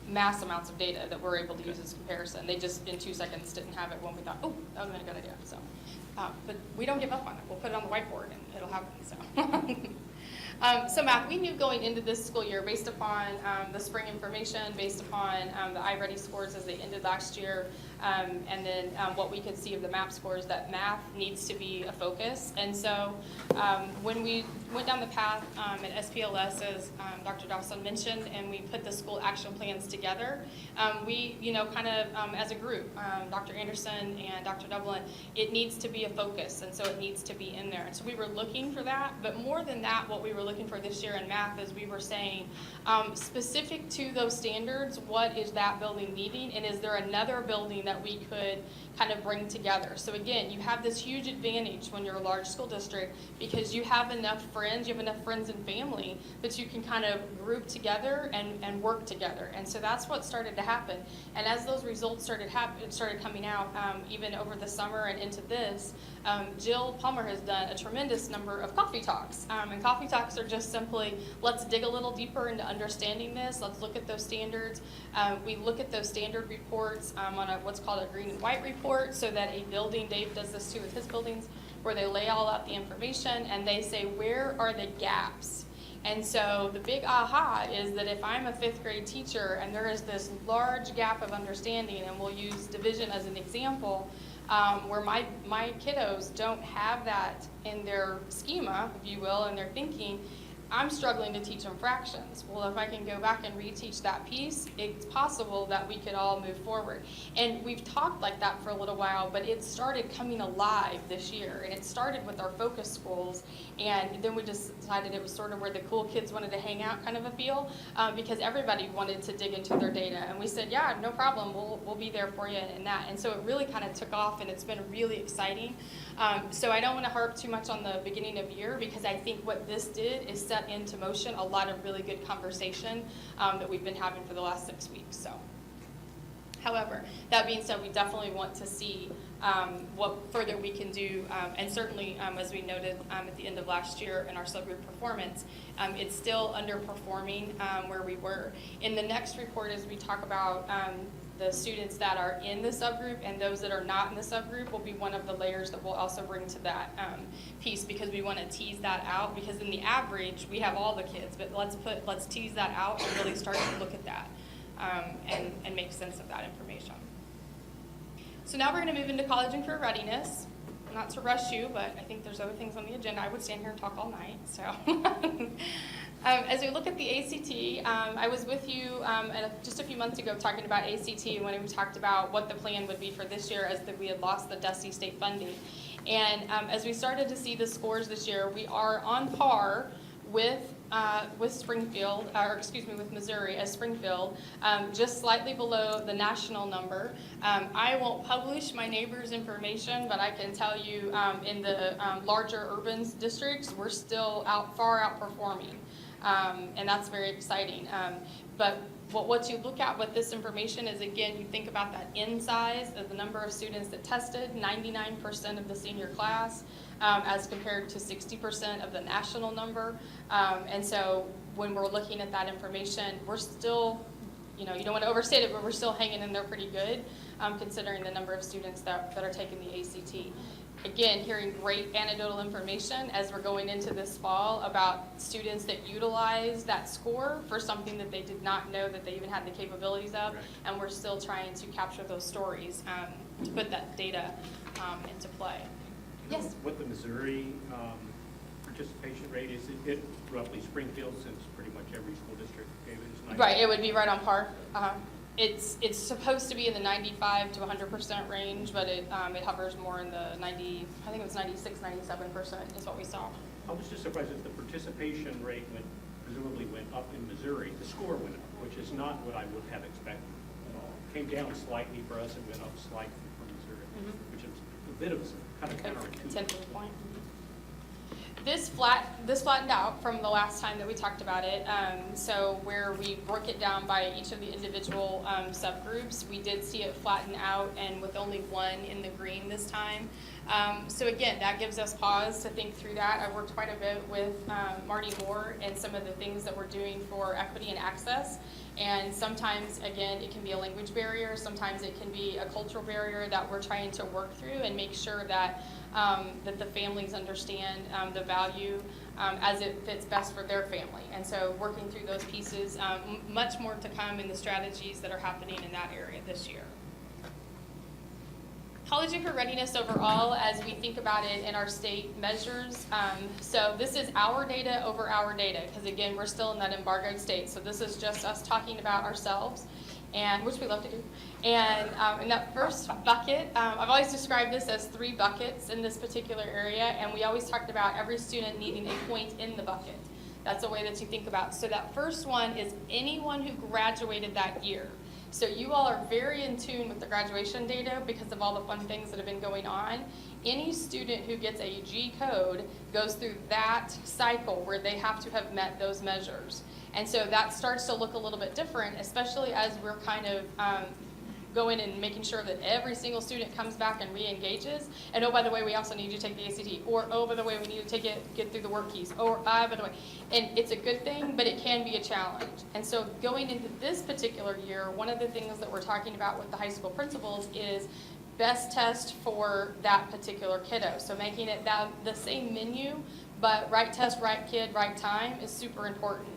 E: mass amounts of data that we're able to use as comparison. They just, in 2 seconds, didn't have it when we thought, oh, that would have been a good idea. So, but we don't give up on it. We'll put it on the whiteboard and it'll happen. So, so Matt, we knew going into this school year, based upon the spring information, based upon the iReady scores as they ended last year, and then what we could see of the MAP scores, that math needs to be a focus. And so when we went down the path at SPLS, as Dr. Dawson mentioned, and we put the school action plans together, we, kind of as a group, Dr. Anderson and Dr. Dublin, it needs to be a focus, and so it needs to be in there. And so we were looking for that, but more than that, what we were looking for this year in math is we were saying, specific to those standards, what is that building needing, and is there another building that we could kind of bring together? So again, you have this huge advantage when you're a large school district because you have enough friends, you have enough friends and family that you can kind of group together and work together. And so that's what started to happen. And as those results started coming out, even over the summer and into this, Jill Palmer has done a tremendous number of coffee talks. And coffee talks are just simply, let's dig a little deeper into understanding this. Let's look at those standards. We look at those standard reports on what's called a green and white report, so that a building, Dave does this too with his buildings, where they lay all out the information and they say, where are the gaps? And so the big aha is that if I'm a 5th grade teacher and there is this large gap of understanding, and we'll use division as an example, where my kiddos don't have that in their schema, if you will, in their thinking, I'm struggling to teach them fractions. Well, if I can go back and reteach that piece, it's possible that we could all move forward. And we've talked like that for a little while, but it started coming alive this year. And it started with our focus schools, and then we just decided it was sort of where the cool kids wanted to hang out kind of a feel, because everybody wanted to dig into their data. And we said, yeah, no problem, we'll be there for you in that. And so it really kind of took off, and it's been really exciting. So I don't want to harp too much on the beginning of year, because I think what this did is set into motion a lot of really good conversation that we've been having for the last 6 weeks. So, however, that being said, we definitely want to see what further we can do, and certainly, as we noted at the end of last year in our subgroup performance, it's still underperforming where we were. In the next report, as we talk about the students that are in the subgroup and those that are not in the subgroup, will be one of the layers that we'll also bring to that piece, because we want to tease that out, because in the average we have all the kids, but let's tease that out and really start to look at that and make sense of that information. So now we're going to move into college and career readiness. Not to rush you, but I think there's other things on the agenda. I would stand here and talk all night. So as we look at the ACT, I was with you just a few months ago talking about ACT when we talked about what the plan would be for this year, as that we had lost the DESE state funding. And as we started to see the scores this year, we are on par with Springfield, with Missouri as Springfield, just slightly below the national number. I won't publish my neighbors' information, but I can tell you in the larger urban districts, we're still far outperforming, and that's very exciting. But what you look at with this information is, again, you think about that N size of the number of students that tested, 99% of the senior class, as compared to 60% of the national number. And so when we're looking at that information, we're still, you don't want to overstate it, but we're still hanging in there pretty good, considering the number of students that are taking the ACT. Again, hearing great anecdotal information as we're going into this fall about students that utilize that score for something that they did not know that they even had the capabilities of, right. And we're still trying to capture those stories to put that data into play. Yes?
O: What the Missouri participation rate is, it roughly Springfield, since pretty much every school district gave it, is 90%.
E: Right, it would be right on par. It's supposed to be in the 95 to 100% range, but it hovers more in the 90, I think it was 96, 97% is what we saw.
O: I was just surprised that the participation rate presumably went up in Missouri. The score went up, which is not what I would have expected at all. It came down slightly for us and went up slightly for Missouri, which is a bit of a kind of counterintuitive.
E: 10 point. This flattened out from the last time that we talked about it. So where we broke it down by each of the individual subgroups, we did see it flatten out, and with only one in the green this time. So again, that gives us pause to think through that. I worked quite a bit with Marty Moore and some of the things that we're doing for equity and access. And sometimes, again, it can be a language barrier. Sometimes it can be a cultural barrier that we're trying to work through and make sure that that the families understand the value as it fits best for their family. And so working through those pieces, much more to come in the strategies that are happening in that area this year. College and career readiness overall, as we think about it in our state measures. So this is our data over our data, because again, we're still in that embargoed state. So this is just us talking about ourselves, and which we love to do. And in that first bucket, I've always described this as 3 buckets in this particular area, and we always talked about every student needing a point in the bucket. That's a way that you think about. So that first one is anyone who graduated that year. So you all are very in tune with the graduation data because of all the fun things that have been going on. Any student who gets a G code goes through that cycle where they have to have met those measures. And so that starts to look a little bit different, especially as we're kind of going and making sure that every single student comes back and re-engages. And oh, by the way, we also need you to take the ACT. Or oh, by the way, we need to take it, get through the work keys. Or by the way. And it's a good thing, but it can be a challenge. And so going into this particular year, one of the things that we're talking about with the high school principals is best test for that particular kiddo. So making it the same menu, but right test, right kid, right time is super important.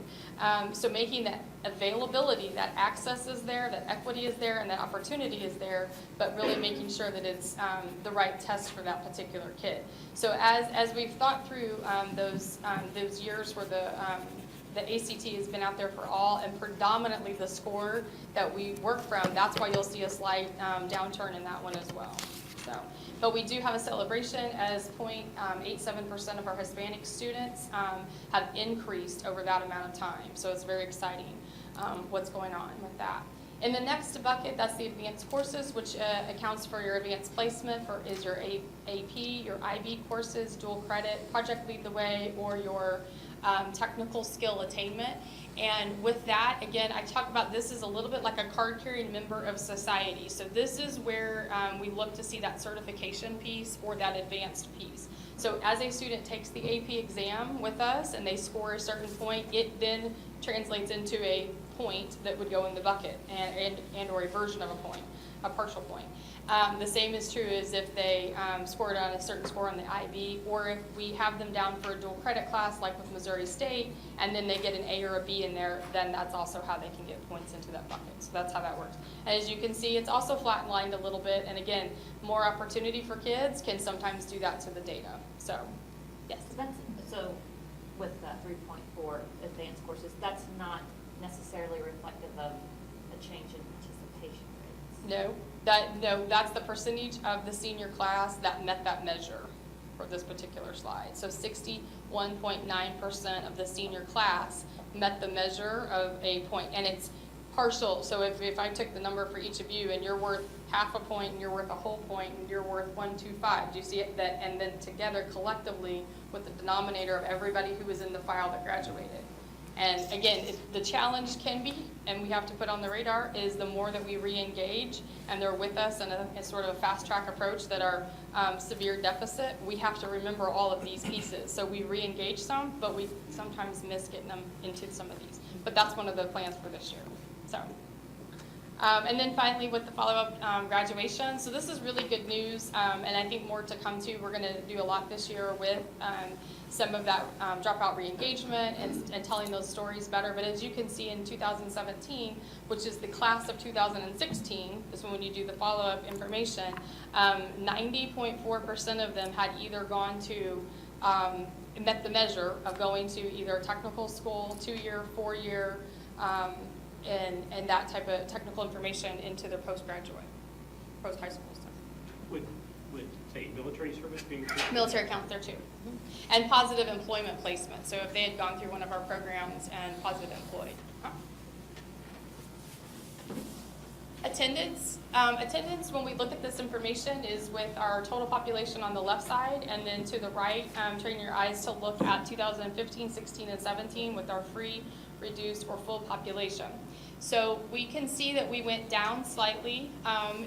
E: So making that availability, that access is there, that equity is there, and that opportunity is there, but really making sure that it's the right test for that particular kid. So as we've thought through those years where the ACT has been out there for all, and predominantly the score that we work from, that's why you'll see a slight downturn in that one as well. So, but we do have a celebration, as 0.87% of our Hispanic students have increased over that amount of time. So it's very exciting what's going on with that. In the next bucket, that's the advanced courses, which accounts for your advanced placement, is your AP, your IB courses, dual credit, Project Lead the Way, or your technical skill attainment. And with that, again, I talk about this is a little bit like a card-carrying member of society. So this is where we look to see that certification piece or that advanced piece. So as a student takes the AP exam with us and they score a certain point, it then translates into a point that would go in the bucket and or a version of a point, a partial point. The same is true as if they scored on a certain score on the IB, or if we have them down for a dual credit class like with Missouri State, and then they get an A or a B in there, then that's also how they can get points into that bucket. So that's how that works. And as you can see, it's also flatlined a little bit, and again, more opportunity for kids can sometimes do that to the data. So, yes.
D: So with 3.4 advanced courses, that's not necessarily reflective of a change in participation rates.
E: No, that's the percentage of the senior class that met that measure for this particular slide. So 61.9% of the senior class met the measure of a point, and it's partial. So if I took the number for each of you and you're worth half a point and you're worth a whole point and you're worth 125, do you see it? That, and then together collectively with the denominator of everybody who was in the file that graduated. And again, the challenge can be, and we have to put on the radar, is the more that we re-engage and they're with us in a sort of a fast-track approach that are severe deficit, we have to remember all of these pieces. So we re-engage some, but we sometimes miss getting them into some of these. But that's one of the plans for this year. So, and then finally with the follow-up graduation. So this is really good news, and I think more to come to. We're going to do a lot this year with some of that dropout re-engagement and telling those stories better. But as you can see in 2017, which is the class of 2016, is when you do the follow-up information, 90.4% of them had either gone to, met the measure of going to either a technical school, 2-year, 4-year, and that type of technical information into their post-graduate, post-high school stuff.
O: Would say military service being
E: Military counts there too. And positive employment placement. So if they had gone through one of our programs and positive employed. Attendance. Attendance, when we look at this information, is with our total population on the left side, and then to the right, turning your eyes to look at 2015, 16, and 17 with our free, reduced, or full population. So we can see that we went down slightly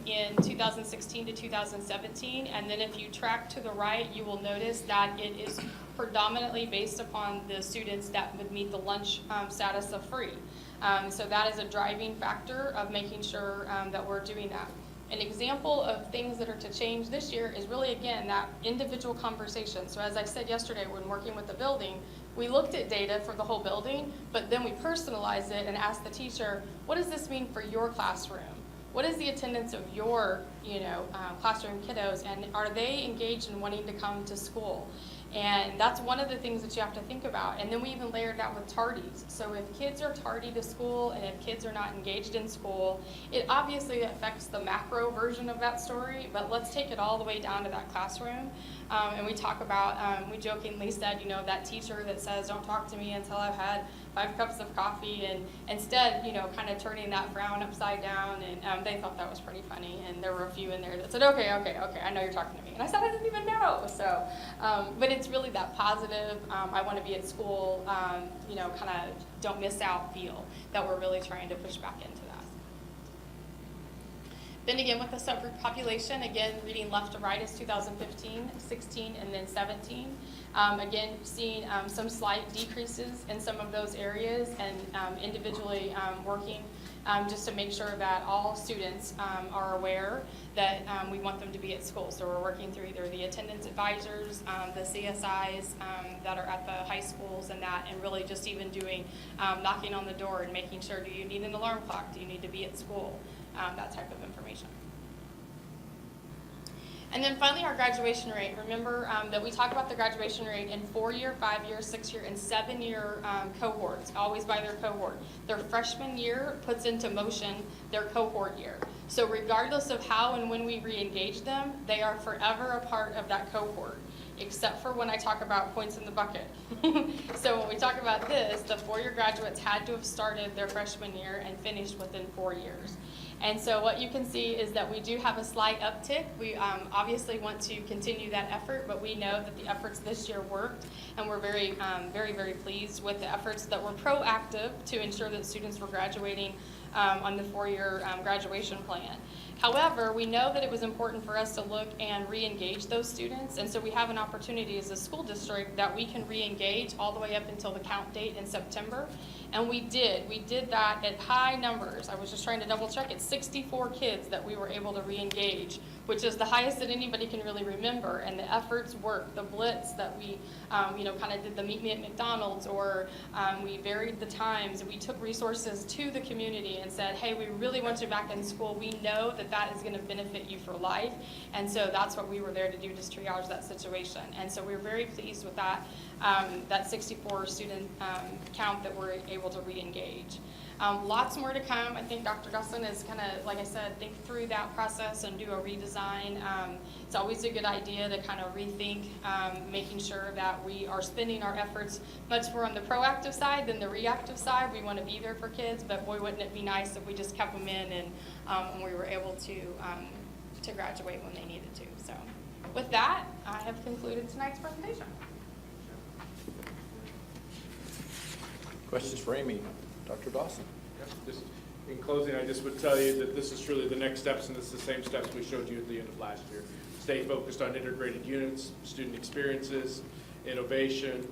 E: in 2016 to 2017, and then if you track to the right, you will notice that it is predominantly based upon the students that would meet the lunch status of free. So that is a driving factor of making sure that we're doing that. An example of things that are to change this year is really, again, that individual conversation. So as I said yesterday when working with the building, we looked at data for the whole building, but then we personalized it and asked the teacher, what does this mean for your classroom? What is the attendance of your, classroom kiddos, and are they engaged in wanting to come to school? And that's one of the things that you have to think about. And then we even layered that with tardies. So if kids are tardy to school and if kids are not engaged in school, it obviously affects the macro version of that story, but let's take it all the way down to that classroom. And we talk about, we jokingly said, that teacher that says, don't talk to me until I've had 5 cups of coffee, and instead, kind of turning that frown upside down, and they thought that was pretty funny, and there were a few in there that said, okay, I know you're talking to me. And I said, I didn't even know. So, but it's really that positive, I want to be at school, kind of don't miss out feel that we're really trying to push back into that. Then again, with the subgroup population, again, reading left to right is 2015, 16, and then 17. Again, seeing some slight decreases in some of those areas, and individually working just to make sure that all students are aware that we want them to be at school. So we're working through either the attendance advisors, the CSIs that are at the high schools and that, and really just even doing knocking on the door and making sure, do you need an alarm clock? Do you need to be at school? That type of information. And then finally, our graduation rate. Remember that we talk about the graduation rate in 4-year, 5-year, 6-year, and 7-year cohorts, always by their cohort. Their freshman year puts into motion their cohort year. So regardless of how and when we re-engage them, they are forever a part of that cohort, except for when I talk about points in the bucket. So when we talk about this, the 4-year graduates had to have started their freshman year and finished within 4 years. And so what you can see is that we do have a slight uptick. We obviously want to continue that effort, but we know that the efforts this year worked, and we're very, very pleased with the efforts that were proactive to ensure that students were graduating on the 4-year graduation plan. However, we know that it was important for us to look and re-engage those students, and so we have an opportunity as a school district that we can re-engage all the way up until the count date in September. And we did. We did that at high numbers. I was just trying to double check. It's 64 kids that we were able to re-engage, which is the highest that anybody can really remember. And the efforts worked. The blitz that we, kind of did the meet me at McDonald's, or we varied the times. We took resources to the community and said, hey, we really want you back in school. We know that that is going to benefit you for life. And so that's what we were there to do, just triage that situation. And so we were very pleased with that. That 64 student count that we're able to re-engage. Lots more to come. I think Dr. Gusson is kind of, like I said, think through that process and do a redesign. It's always a good idea to kind of rethink making sure that we are spending our efforts much more on the proactive side than the reactive side. We want to be there for kids, but boy, wouldn't it be nice if we just kept them in and we were able to graduate when they needed to. So with that, I have concluded tonight's presentation.
A: Questions for Amy? Dr. Dawson?
N: Just in closing, I just would tell you that this is truly the next steps, and this is the same steps we showed you at the end of last year. Stay focused on integrated units, student experiences, innovation,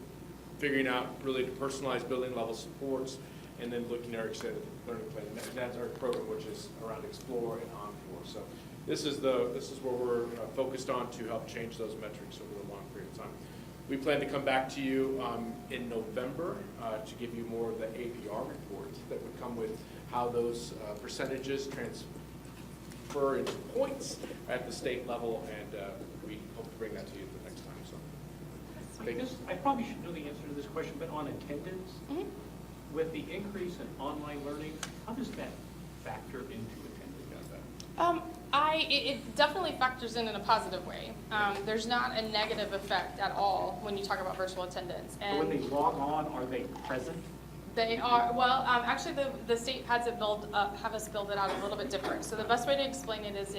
N: figuring out really to personalize building level supports, and then looking at our extended learning plan. And that's our program, which is around Explore and Encore. So this is where we're focused on to help change those metrics over a long period of time. We plan to come back to you in November to give you more of the APR report that would come with how those percentages transfer into points at the state level, and we hope to bring that to you the next time. So,
O: I probably should know the answer to this question, but on attendance, with the increase in online learning, how does that factor into attendance?
E: It definitely factors in a positive way. There's not a negative effect at all when you talk about virtual attendance.
O: And when they log on, are they present?
E: They are, well, actually the state has it have us build it out a little bit different. So the best way to explain it is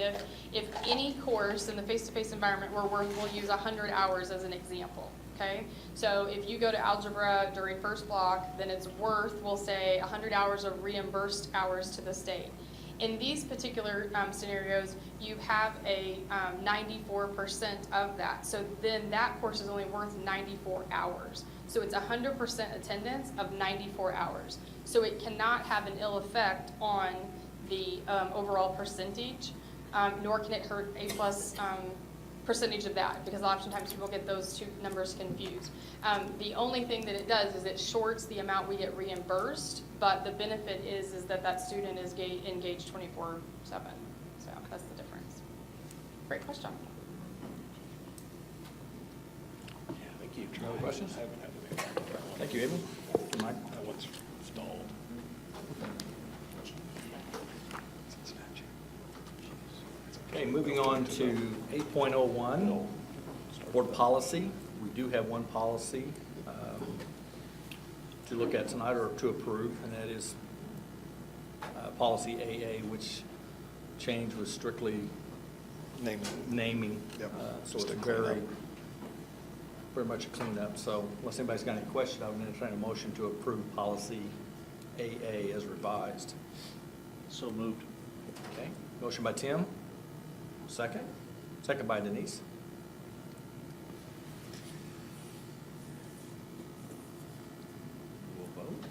E: if any course in the face-to-face environment we'll use 100 hours as an example. Okay, so if you go to algebra during first block, then it's worth, we'll say, 100 hours of reimbursed hours to the state. In these particular scenarios, you have a 94% of that. So then that course is only worth 94 hours. So it's 100% attendance of 94 hours. So it cannot have an ill effect on the overall percentage, nor can it hurt A+ percentage of that, because oftentimes people get those two numbers confused. The only thing that it does is it shorts the amount we get reimbursed, but the benefit is that student is engaged 24/7. So that's the difference. Great question.
A: Yeah, thank you. Any other questions? Thank you, Amy. Mike? That one's stalled. Okay, moving on to 8.01, board policy. We do have one policy to look at tonight or to approve, and that is policy AA, which change was strictly naming.
C: Yep.
A: So
C: Just
A: it's
C: a cleanup.
A: very much a cleanup. So unless anybody's got any question, I would entertain a motion to approve policy AA as revised.
L: So moved.
A: Okay, motion by Tim. Second? Second by Denise. We'll vote.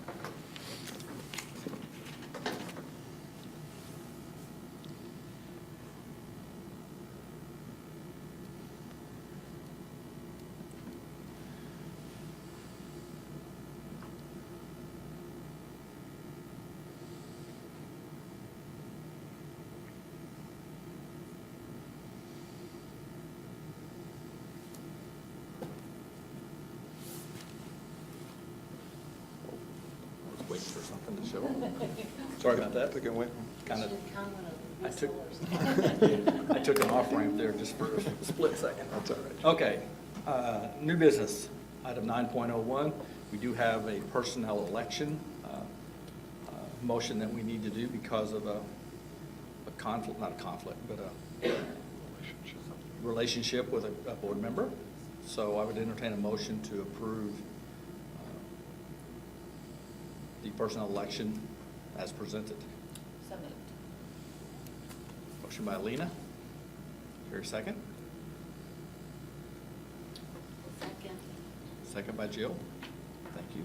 A: Cheryl. Sorry about that.
C: Took it away.
A: Kind of, I took an off ramp there just for a split second.
C: That's all right.
A: Okay, new business, item 9.01. We do have a personnel election motion that we need to do because of a conflict, not a conflict, but a relationship with a board member. So I would entertain a motion to approve the personnel election as presented.
D: So moved.
A: Motion by Alina. Here a second.
D: Second.
A: Second by Jill. Thank you.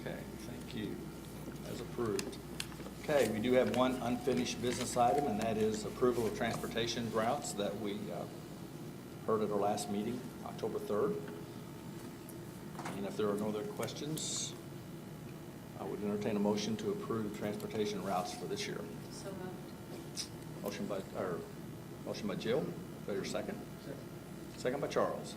A: Okay, thank you. As approved. Okay, we do have one unfinished business item, and that is approval of transportation routes that we heard at our last meeting, October 3rd. And if there are no other questions, I would entertain a motion to approve transportation routes for this year.
D: So moved.
A: Motion by Jill. Do I hear a second? Second by Charles.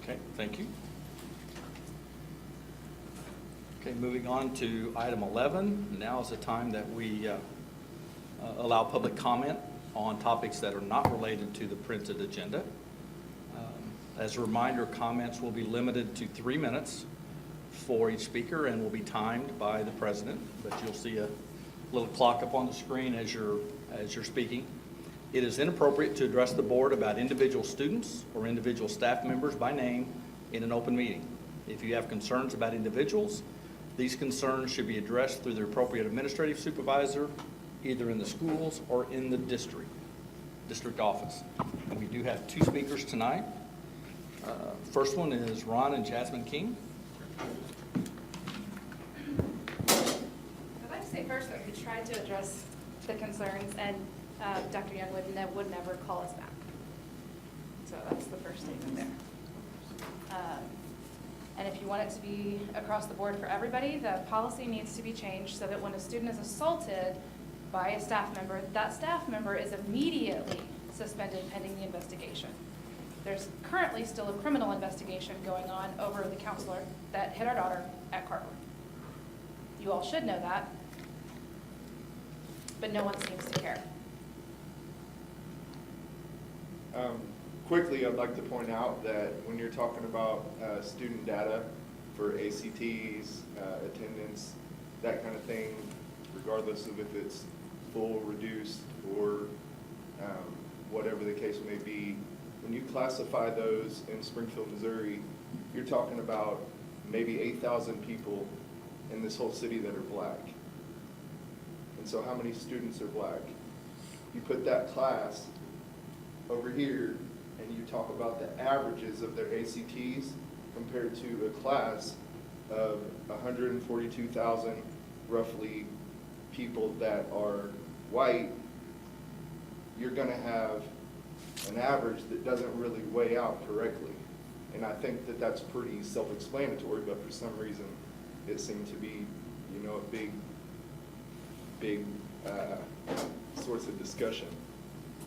A: Okay, thank you. Okay, moving on to item 11. Now is the time that we allow public comment on topics that are not related to the printed agenda. As a reminder, comments will be limited to 3 minutes for each speaker and will be timed by the president, but you'll see a little clock up on the screen as you're speaking. It is inappropriate to address the board about individual students or individual staff members by name in an open meeting. If you have concerns about individuals, these concerns should be addressed through the appropriate administrative supervisor, either in the schools or in the district office. And we do have 2 speakers tonight. First one is Ron and Jasmine King.
I: I'd like to say first that we tried to address the concerns, and Dr. Young would never call us back. So that's the first statement there. And if you want it to be across the board for everybody, the policy needs to be changed so that when a student is assaulted by a staff member, that staff member is immediately suspended pending the investigation. There's currently still a criminal investigation going on over the counselor that hit our daughter at Carver. You all should know that, but no one seems to care.
P: Quickly, I'd like to point out that when you're talking about student data for ACTs, attendance, that kind of thing, regardless of if it's full, reduced, or whatever the case may be, when you classify those in Springfield, Missouri, you're talking about maybe 8,000 people in this whole city that are black. And so how many students are black? You put that class over here, and you talk about the averages of their ACTs compared to a class of 142,000 roughly people that are white, you're going to have an average that doesn't really weigh out correctly. And I think that that's pretty self-explanatory, but for some reason it seemed to be, a big source of discussion.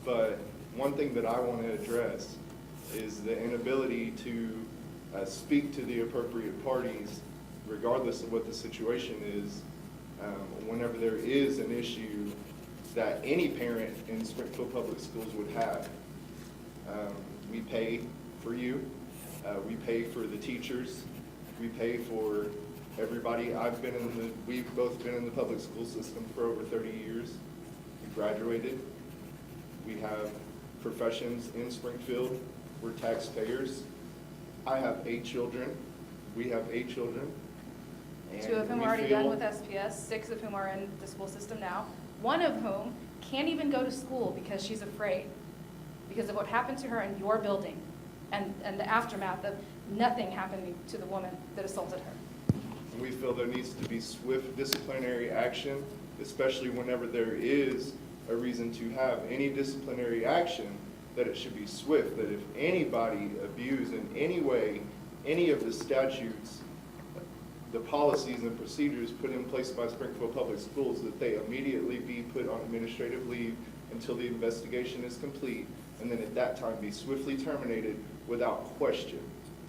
P: But one thing that I want to address is the inability to speak to the appropriate parties, regardless of what the situation is, whenever there is an issue that any parent in Springfield Public Schools would have. We pay for you, we pay for the teachers, we pay for everybody. We've both been in the public school system for over 30 years. We graduated. We have professions in Springfield. We're taxpayers. I have 8 children We have 8 children. and
E: 2 of whom
P: we
E: are already done
P: feel-
E: with SPS, 6 of whom are in the school system now, 1 of whom can't even go to school because she's afraid, because of what happened to her in your building and the aftermath of nothing happening to the woman that assaulted her.
P: And we feel there needs to be swift disciplinary action, especially whenever there is a reason to have any disciplinary action, that it should be swift, that if anybody abused in any way, any of the statutes, the policies and procedures put in place by Springfield Public Schools, that they immediately be put on administrative leave until the investigation is complete, and then at that time be swiftly terminated without question.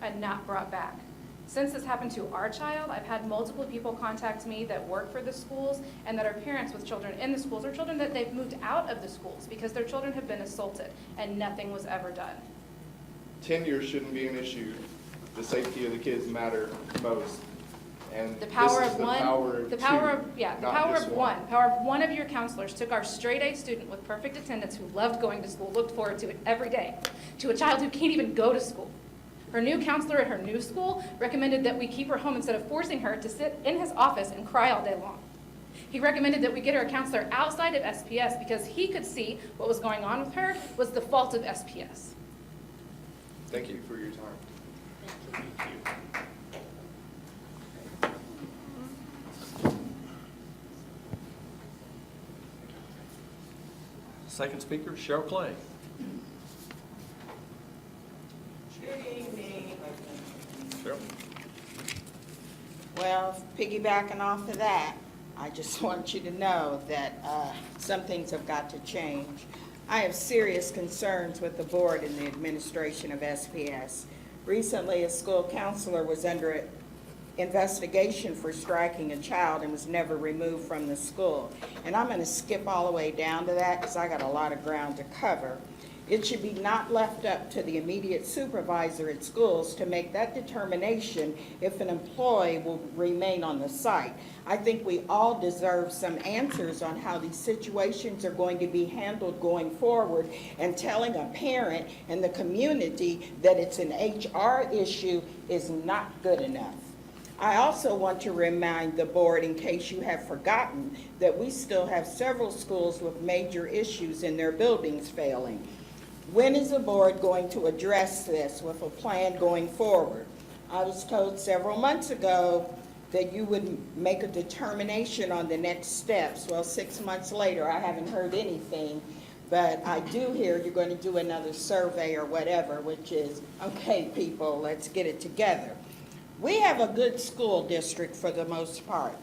E: And not brought back. Since this happened to our child, I've had multiple people contact me that work for the schools and that are parents with children in the schools, or children that they've moved out of the schools because their children have been assaulted and nothing was ever done.
P: Tenure shouldn't be an issue. The safety of the kids matter most. And
E: The power
P: this is
E: of
P: the
E: one,
P: power of
E: the power
P: two,
E: of, yeah, the
P: not
E: power
P: just
E: of one. Power of one of your counselors took our straight A student with perfect attendance who loved going to school, looked forward to it every day, to a child who can't even go to school. Her new counselor at her new school recommended that we keep her home instead of forcing her to sit in his office and cry all day long. He recommended that we get her a counselor outside of SPS because he could see what was going on with her was the fault of SPS.
P: Thank you for your time.
A: Second speaker, Cheryl Clay.
Q: Good evening.
A: Cheryl.
Q: Well, piggybacking off of that, I just want you to know that some things have got to change. I have serious concerns with the board and the administration of SPS. Recently, a school counselor was under investigation for striking a child and was never removed from the school. And I'm going to skip all the way down to that because I got a lot of ground to cover. It should be not left up to the immediate supervisor at schools to make that determination if an employee will remain on the site. I think we all deserve some answers on how these situations are going to be handled going forward, and telling a parent and the community that it's an HR issue is not good enough. I also want to remind the board, in case you have forgotten, that we still have several schools with major issues in their buildings failing. When is the board going to address this with a plan going forward? I was told several months ago that you would make a determination on the next steps. Well, 6 months later, I haven't heard anything, but I do hear you're going to do another survey or whatever, which is, okay, people, let's get it together. We have a good school district for the most part.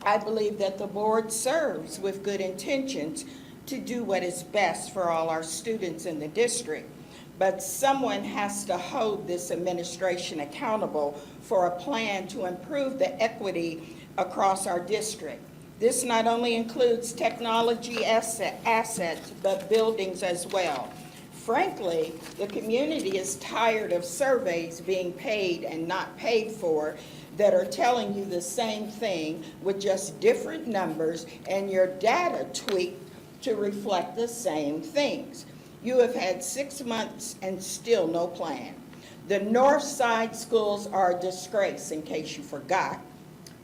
Q: I believe that the board serves with good intentions to do what is best for all our students in the district. But someone has to hold this administration accountable for a plan to improve the equity across our district. This not only includes technology assets, but buildings as well. Frankly, the community is tired of surveys being paid and not paid for that are telling you the same thing with just different numbers and your data tweaked to reflect the same things. You have had 6 months and still no plan. The North Side schools are a disgrace, in case you forgot.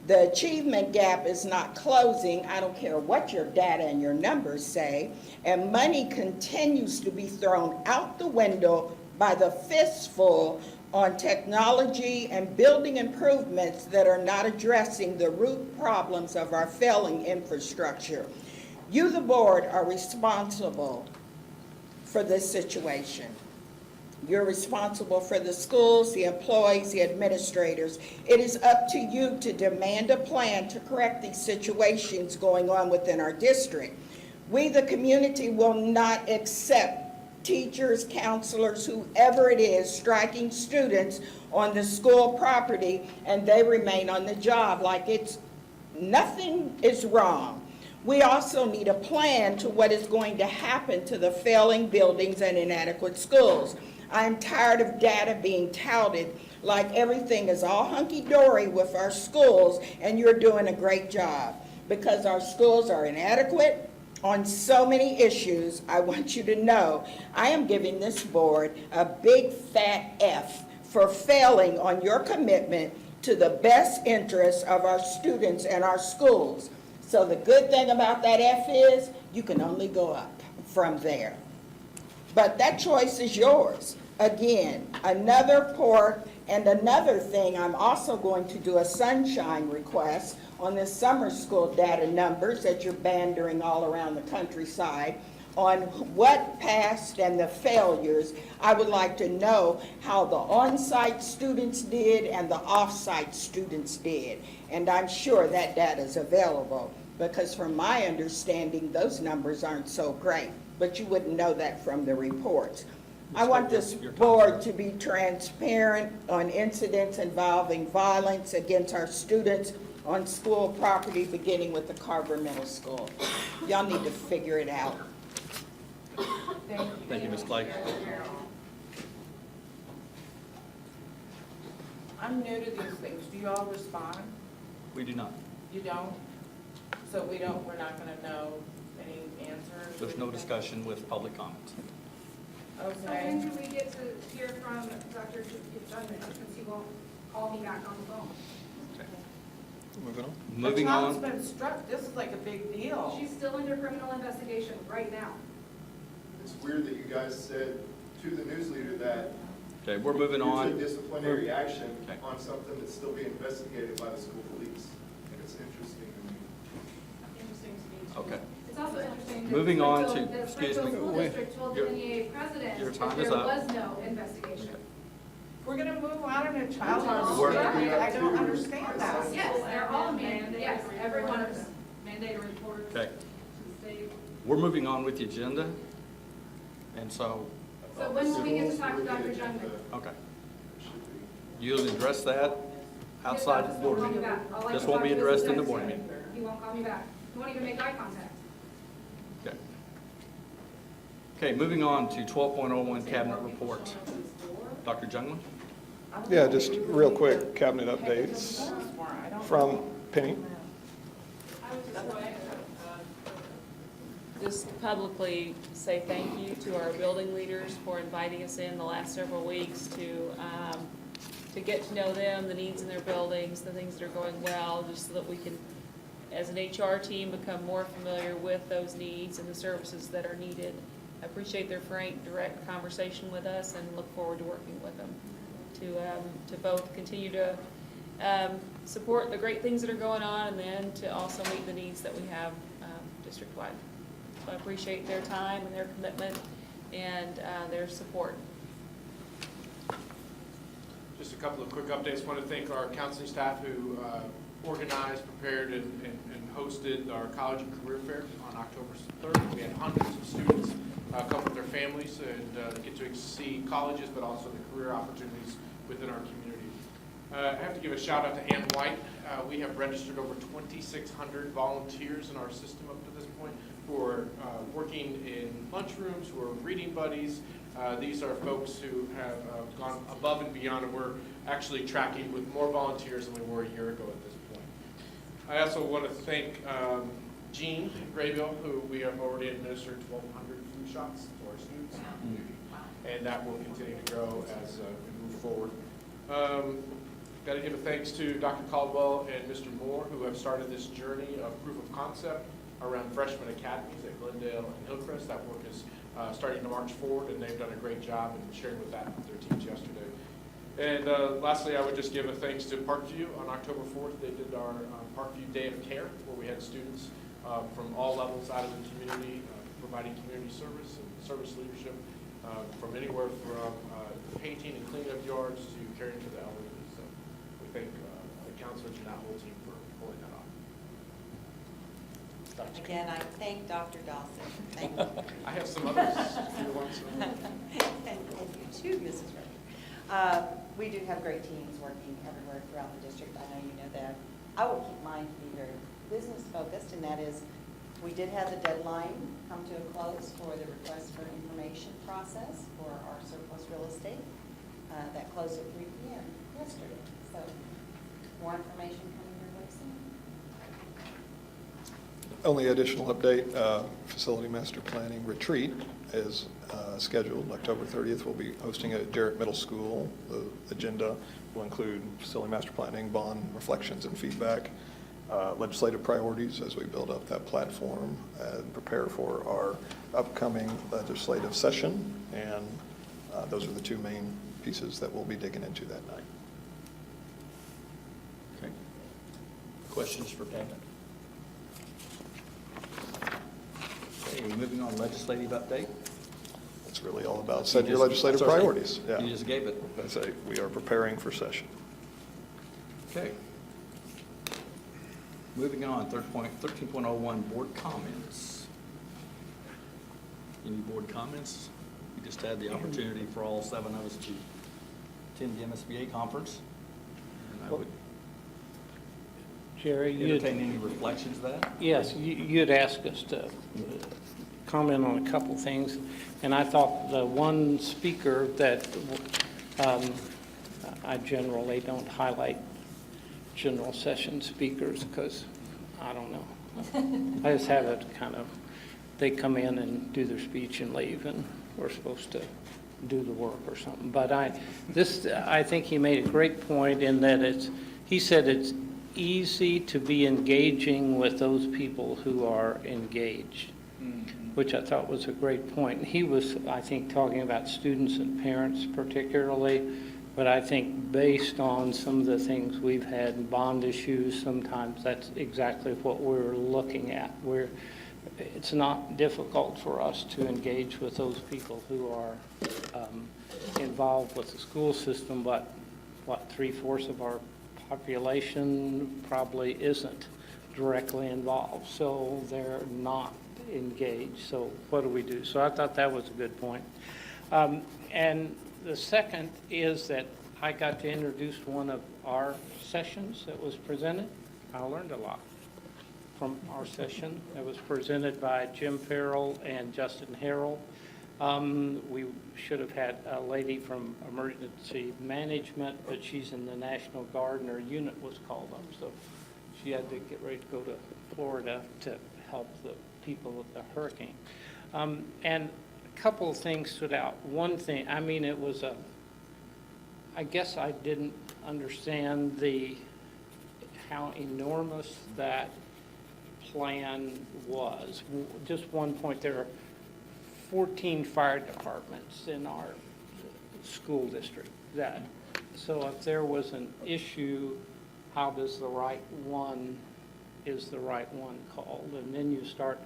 Q: The achievement gap is not closing. I don't care what your data and your numbers say. And money continues to be thrown out the window by the fistful on technology and building improvements that are not addressing the root problems of our failing infrastructure. You, the board, are responsible for this situation. You're responsible for the schools, the employees, the administrators. It is up to you to demand a plan to correct these situations going on within our district. We, the community, will not accept teachers, counselors, whoever it is, striking students on the school property and they remain on the job like it's nothing is wrong. We also need a plan to what is going to happen to the failing buildings and inadequate schools. I'm tired of data being touted like everything is all hunky-dory with our schools and you're doing a great job, because our schools are inadequate on so many issues. I want you to know I am giving this board a big fat F for failing on your commitment to the best interests of our students and our schools. So the good thing about that F is you can only go up from there. But that choice is yours. Again, another report and another thing, I'm also going to do a sunshine request on this summer school data numbers that you're bandering all around the countryside on what passed and the failures. I would like to know how the on-site students did and the off-site students did. And I'm sure that data is available, because from my understanding, those numbers aren't so great, but you wouldn't know that from the reports. I want this board to be transparent on incidents involving violence against our students on school property, beginning with the Carver Middle School. Y'all need to figure it out.
A: Thank you, Ms. Clay.
R: I'm new to these things. Do you all respond?
A: We do not.
R: You don't? So we're not gonna know any answers?
A: There's no discussion with public comments.
H: So when do we get to hear from Dr. Jungman, since he won't call me back on the phone?
C: Moving on.
A: Moving
R: The
A: on.
R: child's been struck. This is like a big deal.
H: She's still under criminal investigation right now.
P: It's weird that you guys said to the news leader that
A: Okay, we're moving
P: you
A: on.
P: took disciplinary action
A: Okay.
P: on something that's still being investigated by the school police. It's interesting to me.
H: Interesting to me.
A: Okay.
H: It's also interesting. that
A: Moving on
H: Springfield-
A: to-
H: the
A: excuse
H: Springfield
A: me.
H: School
A: Wait.
H: District told the
A: Your-
H: NEA president
A: your
H: that
A: time is
H: there
A: up.
H: was no investigation.
R: We're gonna move on and a child on
A: We're-
R: I don't understand that.
H: Yes, they're all mandated, yes, every one of them, mandated reports to
A: Okay.
H: the state.
A: We're moving on with the agenda. And so,
H: So when will we get to talk to Dr. Jungman?
A: okay. You'll address that outside the board meeting. This won't be addressed in the board meeting.
H: He won't call me back. He won't even make eye contact.
A: Okay. Okay, moving on to 12.01 cabinet report. Dr. Jungman?
C: Yeah, just real quick, cabinet updates from Penny.
S: Just publicly say thank you to our building leaders for inviting us in the last several weeks to get to know them, the needs in their buildings, the things that are going well, just so that we can, as an HR team, become more familiar with those needs and the services that are needed. I appreciate their frank, direct conversation with us and look forward to working with them to both continue to support the great things that are going on and then to also meet the needs that we have district-wide. So I appreciate their time and their commitment and their support.
N: Just a couple of quick updates. Want to thank our counseling staff who organized, prepared, and hosted our college and career fair on October 3rd. We had hundreds of students come with their families and get to see colleges, but also the career opportunities within our community. I have to give a shout out to Ann White. We have registered over 2,600 volunteers in our system up to this point who are working in lunchrooms, who are reading buddies. These are folks who have gone above and beyond, and we're actually tracking with more volunteers than we were a year ago at this point. I also want to thank Jean Graybill, who we have already administered 1,200 flu shots to our students, and that will continue to grow as we move forward. Got to give a thanks to Dr. Caldwell and Mr. Moore, who have started this journey of proof of concept around freshman academies at Glendale and Hillcrest. That work is starting to march forward, and they've done a great job in sharing with that with their teams yesterday. And lastly, I would just give a thanks to Parkview. On October 4th, they did our Parkview Day of Care, where we had students from all levels out of the community providing community service and service leadership from anywhere from painting and cleaning up yards to caring for the elderly. So we thank the counselors and that whole team for pulling that off.
M: Again, I thank Dr. Dawson. Thank you.
N: I have some others. if you want some.
M: And you too, Mrs. Rucker. We do have great teams working everywhere throughout the district. I know you know that. I will keep mine to be very business focused, and that is, we did have the deadline come to a close for the request for information process for our surplus real estate. That closed at 3 p.m. yesterday. So more information coming your way soon.
C: Only additional update, facility master planning retreat is scheduled. October 30th, we'll be hosting it at Jarrett Middle School. The agenda will include facility master planning, bond reflections and feedback, legislative priorities as we build up that platform and prepare for our upcoming legislative session. And those are the two main pieces that we'll be digging into that night.
A: Okay. Questions for Pam? Okay, moving on, legislative update.
C: It's really all about setting your legislative priorities. Yeah.
A: You just gave it.
C: That's it. We are preparing for session.
A: Okay. Moving on, 13.01, board comments. Any board comments? We just had the opportunity for all 7 of us to attend the MSBA conference. And I would
T: Jerry,
A: entertain any reflections of that.
T: yes, you'd asked us to comment on a couple things, and I thought the one speaker that I generally don't highlight general session speakers because, I don't know. I just have it kind of, they come in and do their speech and leave, and we're supposed to do the work or something. But I think he made a great point in that he said it's easy to be engaging with those people who are engaged, which I thought was a great point. And he was, I think, talking about students and parents particularly, but I think based on some of the things we've had in bond issues, sometimes that's exactly what we're looking at. It's not difficult for us to engage with those people who are involved with the school system, but what, 3/4 of our population probably isn't directly involved, so they're not engaged. So what do we do? So I thought that was a good point. And the second is that I got to introduce one of our sessions that was presented. I learned a lot from our session. It was presented by Jim Farrell and Justin Harrell. We should have had a lady from emergency management, but she's in the National Guard and her unit was called up. So she had to get ready to go to Florida to help the people with the hurricane. And a couple of things stood out. One thing, I mean, it was I guess I didn't understand how enormous that plan was. Just one point, there are 14 fire departments in our school district. So if there was an issue, how does the right one called? And then you start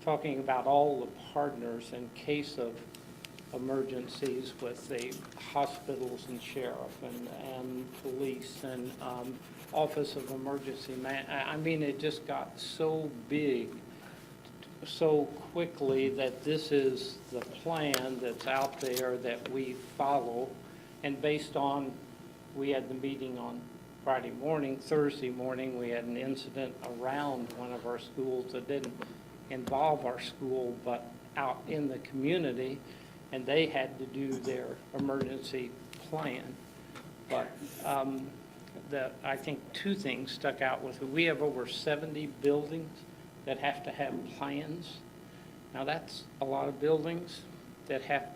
T: talking about all the partners in case of emergencies with the hospitals and sheriff and police and Office of Emergency I mean, it just got so big so quickly that this is the plan that's out there that we follow. And based on, we had the meeting on Friday morning, Thursday morning, we had an incident around one of our schools that didn't involve our school, but out in the community, and they had to do their emergency plan. But I think 2 things stuck out with it. We have over 70 buildings that have to have plans. Now that's a lot of buildings that have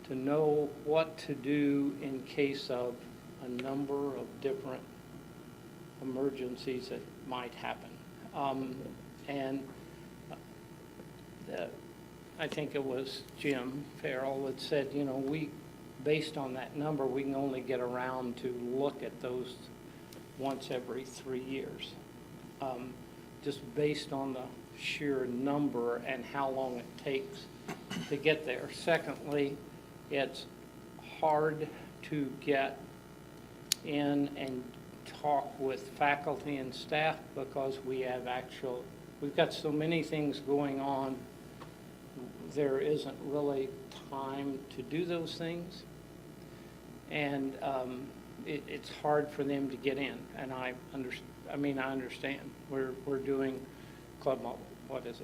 T: to know what to do in case of a number of different emergencies that might happen. I think it was Jim Farrell that said, you know, based on that number, we can only get around to look at those once every 3 years. Just based on the sheer number and how long it takes to get there. Secondly, it's hard to get in and talk with faculty and staff because we've got so many things going on, there isn't really time to do those things. And it's hard for them to get in, and I understand. We're doing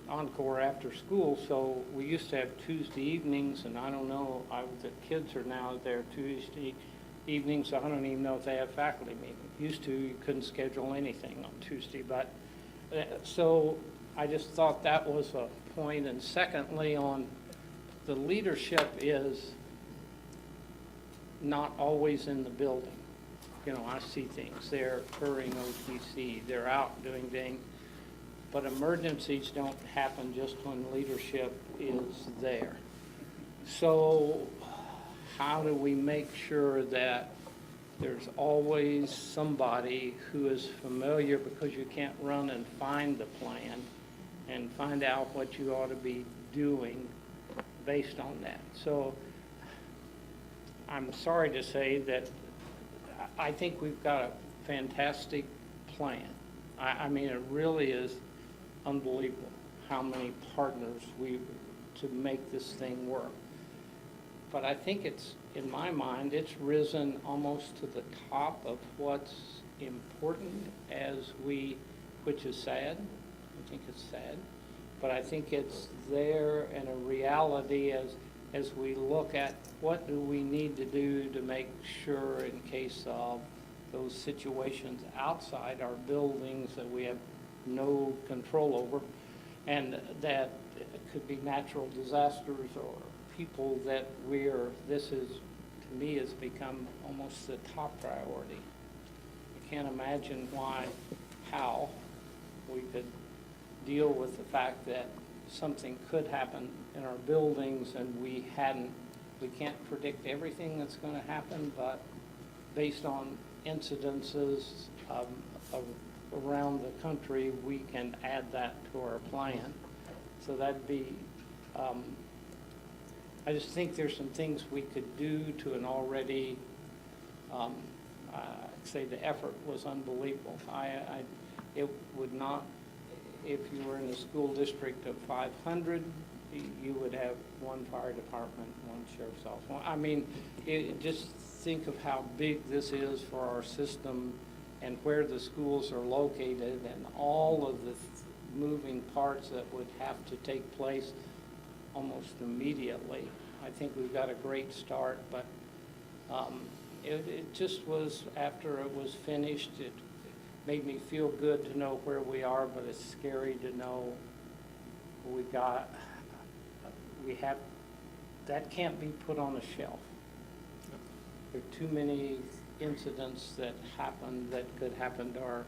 T: Encore after school, so we used to have Tuesday evenings, and I don't know, the kids are now there Tuesday evenings, I don't even know if they have faculty meetings. Used to, you couldn't schedule anything on Tuesday, but so I just thought that was a point. And secondly, on the leadership is not always in the building. You know, I see things, they're occurring OTC, they're out doing things, but emergencies don't happen just when leadership is there. So how do we make sure that there's always somebody who is familiar, because you can't run and find the plan and find out what you ought to be doing based on that. So I'm sorry to say that I think we've got a fantastic plan. I mean, it really is unbelievable how many partners to make this thing work. But I think it's, in my mind, it's risen almost to the top of what's important which is sad. I think it's sad. But I think it's there and a reality as we look at what do we need to do to make sure in case of those situations outside our buildings that we have no control over, and that it could be natural disasters or people that this is, to me, has become almost the top priority. I can't imagine how we could deal with the fact that something could happen in our buildings and we can't predict everything that's going to happen, but based on incidences around the country, we can add that to our plan. So that'd be, I just think there's some things we could do to an already, I'd say the effort was unbelievable. It would not, if you were in a school district of 500, you would have one fire department, one sheriff's office. I mean, just think of how big this is for our system and where the schools are located and all of the moving parts that would have to take place almost immediately. I think we've got a great start, but it just was, after it was finished, it made me feel good to know where we are, but it's scary to know that can't be put on a shelf. There are too many incidents that happen that could happen to our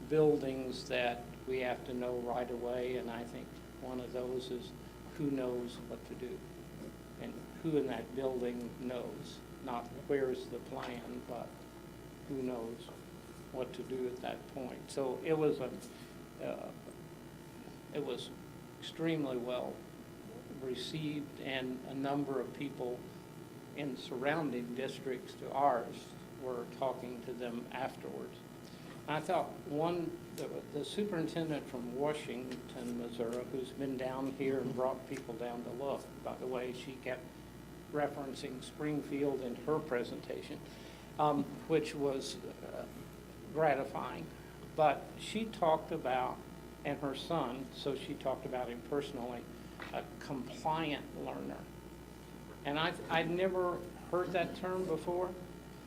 T: buildings that we have to know right away, and I think one of those is who knows what to do, and who in that building knows, not where's the plan, but who knows what to do at that point. So it was extremely well received, and a number of people in surrounding districts to ours were talking to them afterwards. I thought the superintendent from Washington, Missouri, who's been down here and brought people down to look, by the way, she kept referencing Springfield in her presentation, which was gratifying. But she talked about, and her son, so she talked about him personally, a compliant learner. And I'd never heard that term before,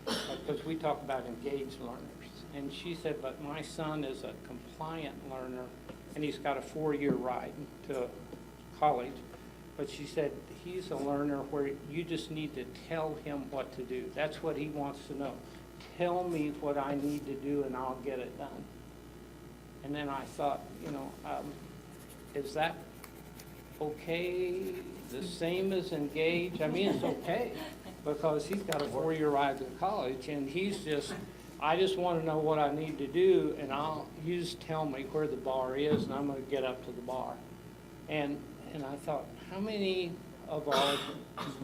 T: because we talk about engaged learners. And she said, but my son is a compliant learner, and he's got a 4-year ride to college. But she said, he's a learner where you just need to tell him what to do. That's what he wants to know. Tell me what I need to do, and I'll get it done. And then I thought, is that okay? The same as engaged? I mean, it's okay, because he's got a 4-year ride to college, and I just want to know what I need to do, and you just tell me where the bar is, and I'm going to get up to the bar. And I thought, how many of our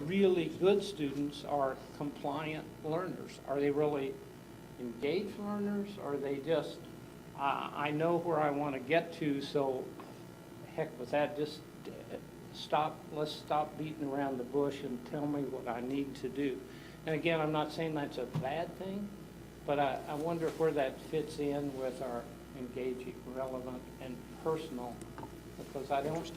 T: really good students are compliant learners? Are they really engaged learners? Or are they just, I know where I want to get to, so heck with that, just let's stop beating around the bush and tell me what I need to do. And again, I'm not saying that's a bad thing, but I wonder where that fits in with our engaging, relevant, and personal, because I don't,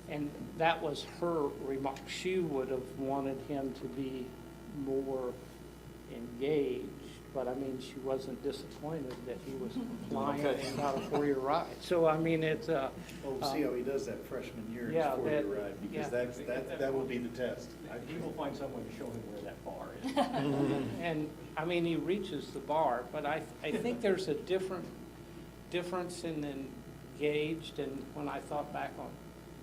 T: and that was her remark. She would have wanted him to be more engaged, but I mean, she wasn't disappointed that he was compliant
A: Okay.
T: and got a 4-year ride. So, I mean, it's
L: Well, we'll see how he does that freshman year in his
T: yeah,
L: 4-year
T: that-
L: ride,
T: yeah.
L: because that will be the test.
O: He will find someone to show him where that bar is.
T: And, I mean, he reaches the bar, but I think there's a difference in engaged, and when I thought back on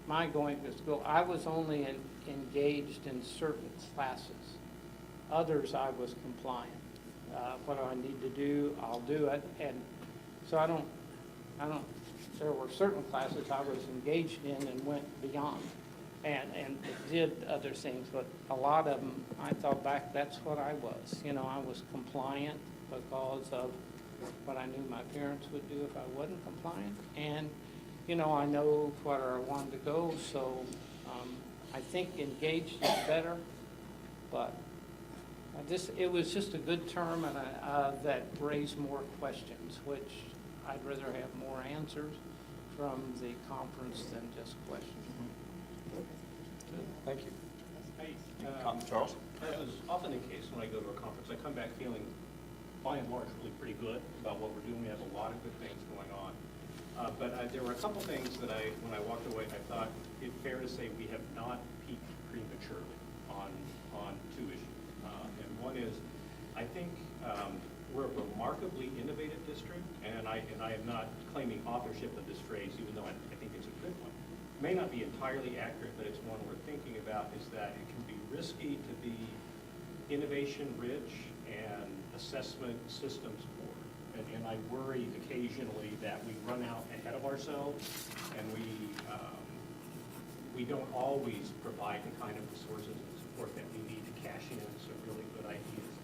T: my going to school, I was only engaged in certain classes. Others, I was compliant. What I need to do, I'll do it, and so I don't, there were certain classes I was engaged in and went beyond and did other things, but a lot of them, I thought back, that's what I was. You know, I was compliant because of what I knew my parents would do if I wasn't compliant. And, you know, I know where I wanted to go, so I think engaged is better, but it was just a good term and that raised more questions, which I'd rather have more answers from the conference than just questions.
A: Thank you.
O: Charles? As is often the case when I go to a conference, I come back feeling, by and large, really pretty good about what we're doing. We have a lot of good things going on. But there were a couple things that when I walked away, I thought it's fair to say we have not peaked prematurely on two issues. And one is, I think we're a remarkably innovative district, and I am not claiming authorship of this phrase, even though I think it's a good one. May not be entirely accurate, but it's one we're thinking about, is that it can be risky to be innovation-rich and assessment systems poor. And I worry occasionally that we run out ahead of ourselves, and we don't always provide the kind of resources and support that we need to cash in some really good ideas.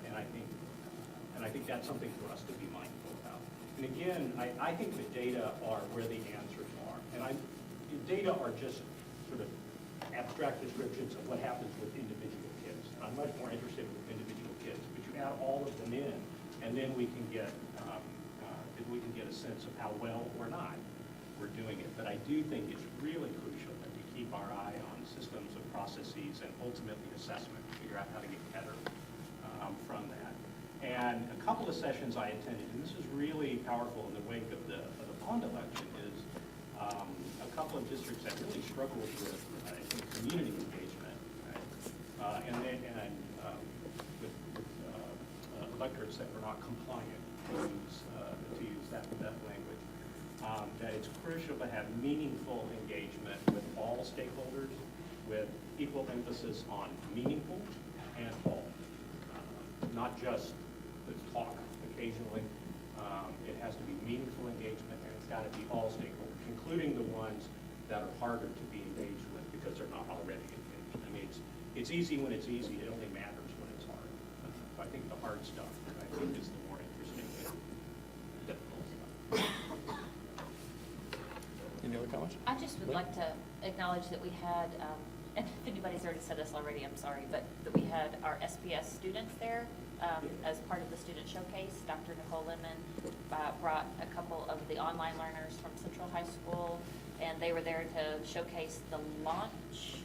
O: And I think that's something for us to be mindful about. And again, I think the data are where the answers are. And data are just sort of abstract descriptions of what happens with individual kids. And I'm much more interested with individual kids, but you add all of them in, and then we can get a sense of how well or not we're doing it. But I do think it's really crucial that we keep our eye on systems and processes and ultimately assessment to figure out how to get better from that. And a couple of sessions I attended, and this is really powerful in the wake of the bond election, is a couple of districts that really struggled with, I think, community engagement, right? With electorates that were not compliant, to use that language. That it's crucial to have meaningful engagement with all stakeholders, with equal emphasis on meaningful and all, not just the talk occasionally. It has to be meaningful engagement, and it's got to be all stakeholders, including the ones that are harder to be engaged with because they're not already engaged. I mean, it's easy when it's easy. It only matters when it's hard. I think the hard stuff, I think, is the more interesting and difficult stuff.
A: Any other comments?
D: I just would like to acknowledge that we had, and if anybody's already said this already, I'm sorry, but that we had our SPS students there as part of the student showcase. Dr. Nicole Lemon brought a couple of the online learners from Central High School, and they were there to showcase the launch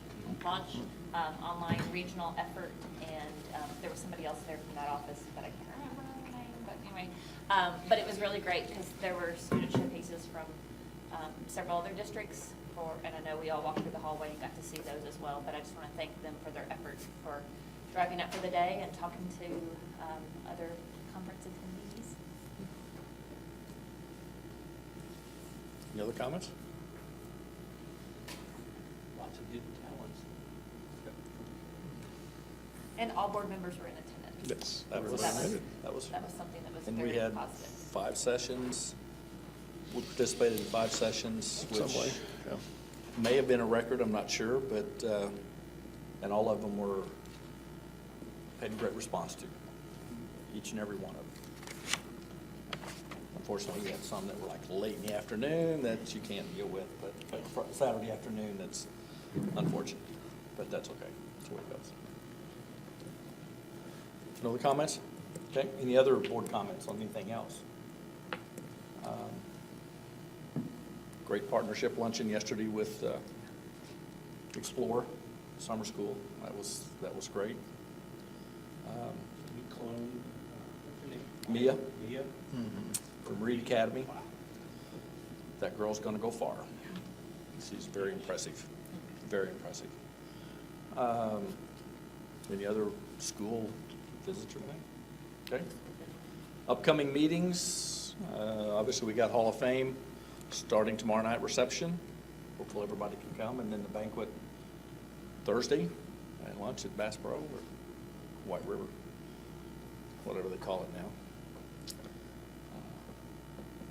D: online regional effort, and there was somebody else there from that office, but I can't remember her name, but anyway. But it was really great because there were student showcases from several other districts, and I know we all walked through the hallway and got to see those as well, but I just want to thank them for their efforts for driving up for the day and talking to other conference attendees.
A: Any other comments? Lots of good talents.
D: And all board members were in attendance.
A: Yes,
D: So
A: that was
D: something that was
A: And we
D: very
A: had
D: positive.
A: 5 sessions. We participated in 5 sessions,
C: Some
A: which
C: way, yeah.
A: may have been a record, I'm not sure, but, and all of them had great response to, each and every one of them. Unfortunately, we had some that were like late in the afternoon that you can't deal with, but Saturday afternoon, that's unfortunate, but that's okay, that's the way it goes. No other comments? Okay, any other board comments on anything else? Great partnership luncheon yesterday with Explore Summer School. That was great.
O: We cloned
A: Mia
L: Mia?
A: from Reed Academy. That girl's going to go far. She's very impressive, very impressive. Any other school visits or anything? Okay. Upcoming meetings, obviously we got Hall of Fame starting tomorrow night reception. Hopefully everybody can come, and then the banquet Thursday and lunch at Bass Pro or White River, whatever they call it now.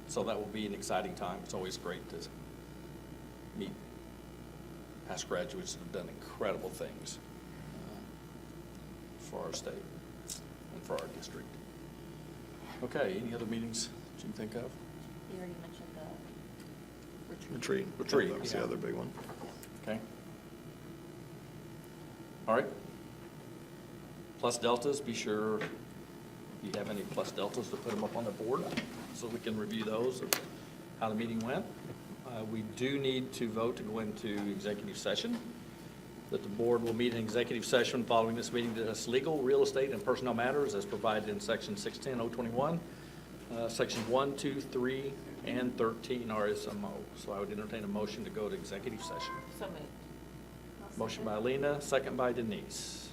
A: So that will be an exciting time. It's always great to meet past graduates that have done incredible things for our state and for our district. Okay, any other meetings that you can think of?
D: You already mentioned the
C: Retreat.
A: Retreat,
C: That was
A: yeah.
C: the other big one.
A: Okay. All right. Plus deltas, be sure if you have any plus deltas to put them up on the board so we can review those of how the meeting went. We do need to vote to go into executive session. That the board will meet in executive session following this meeting to discuss legal, real estate, and personnel matters as provided in section 610-021, sections 1, 2, 3, and 13 RSMO. So I would entertain a motion to go to executive session.
S: So moved.
A: Motion by Lena, second by Denise.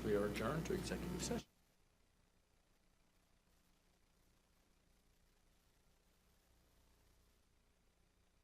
A: We are adjourned to executive session.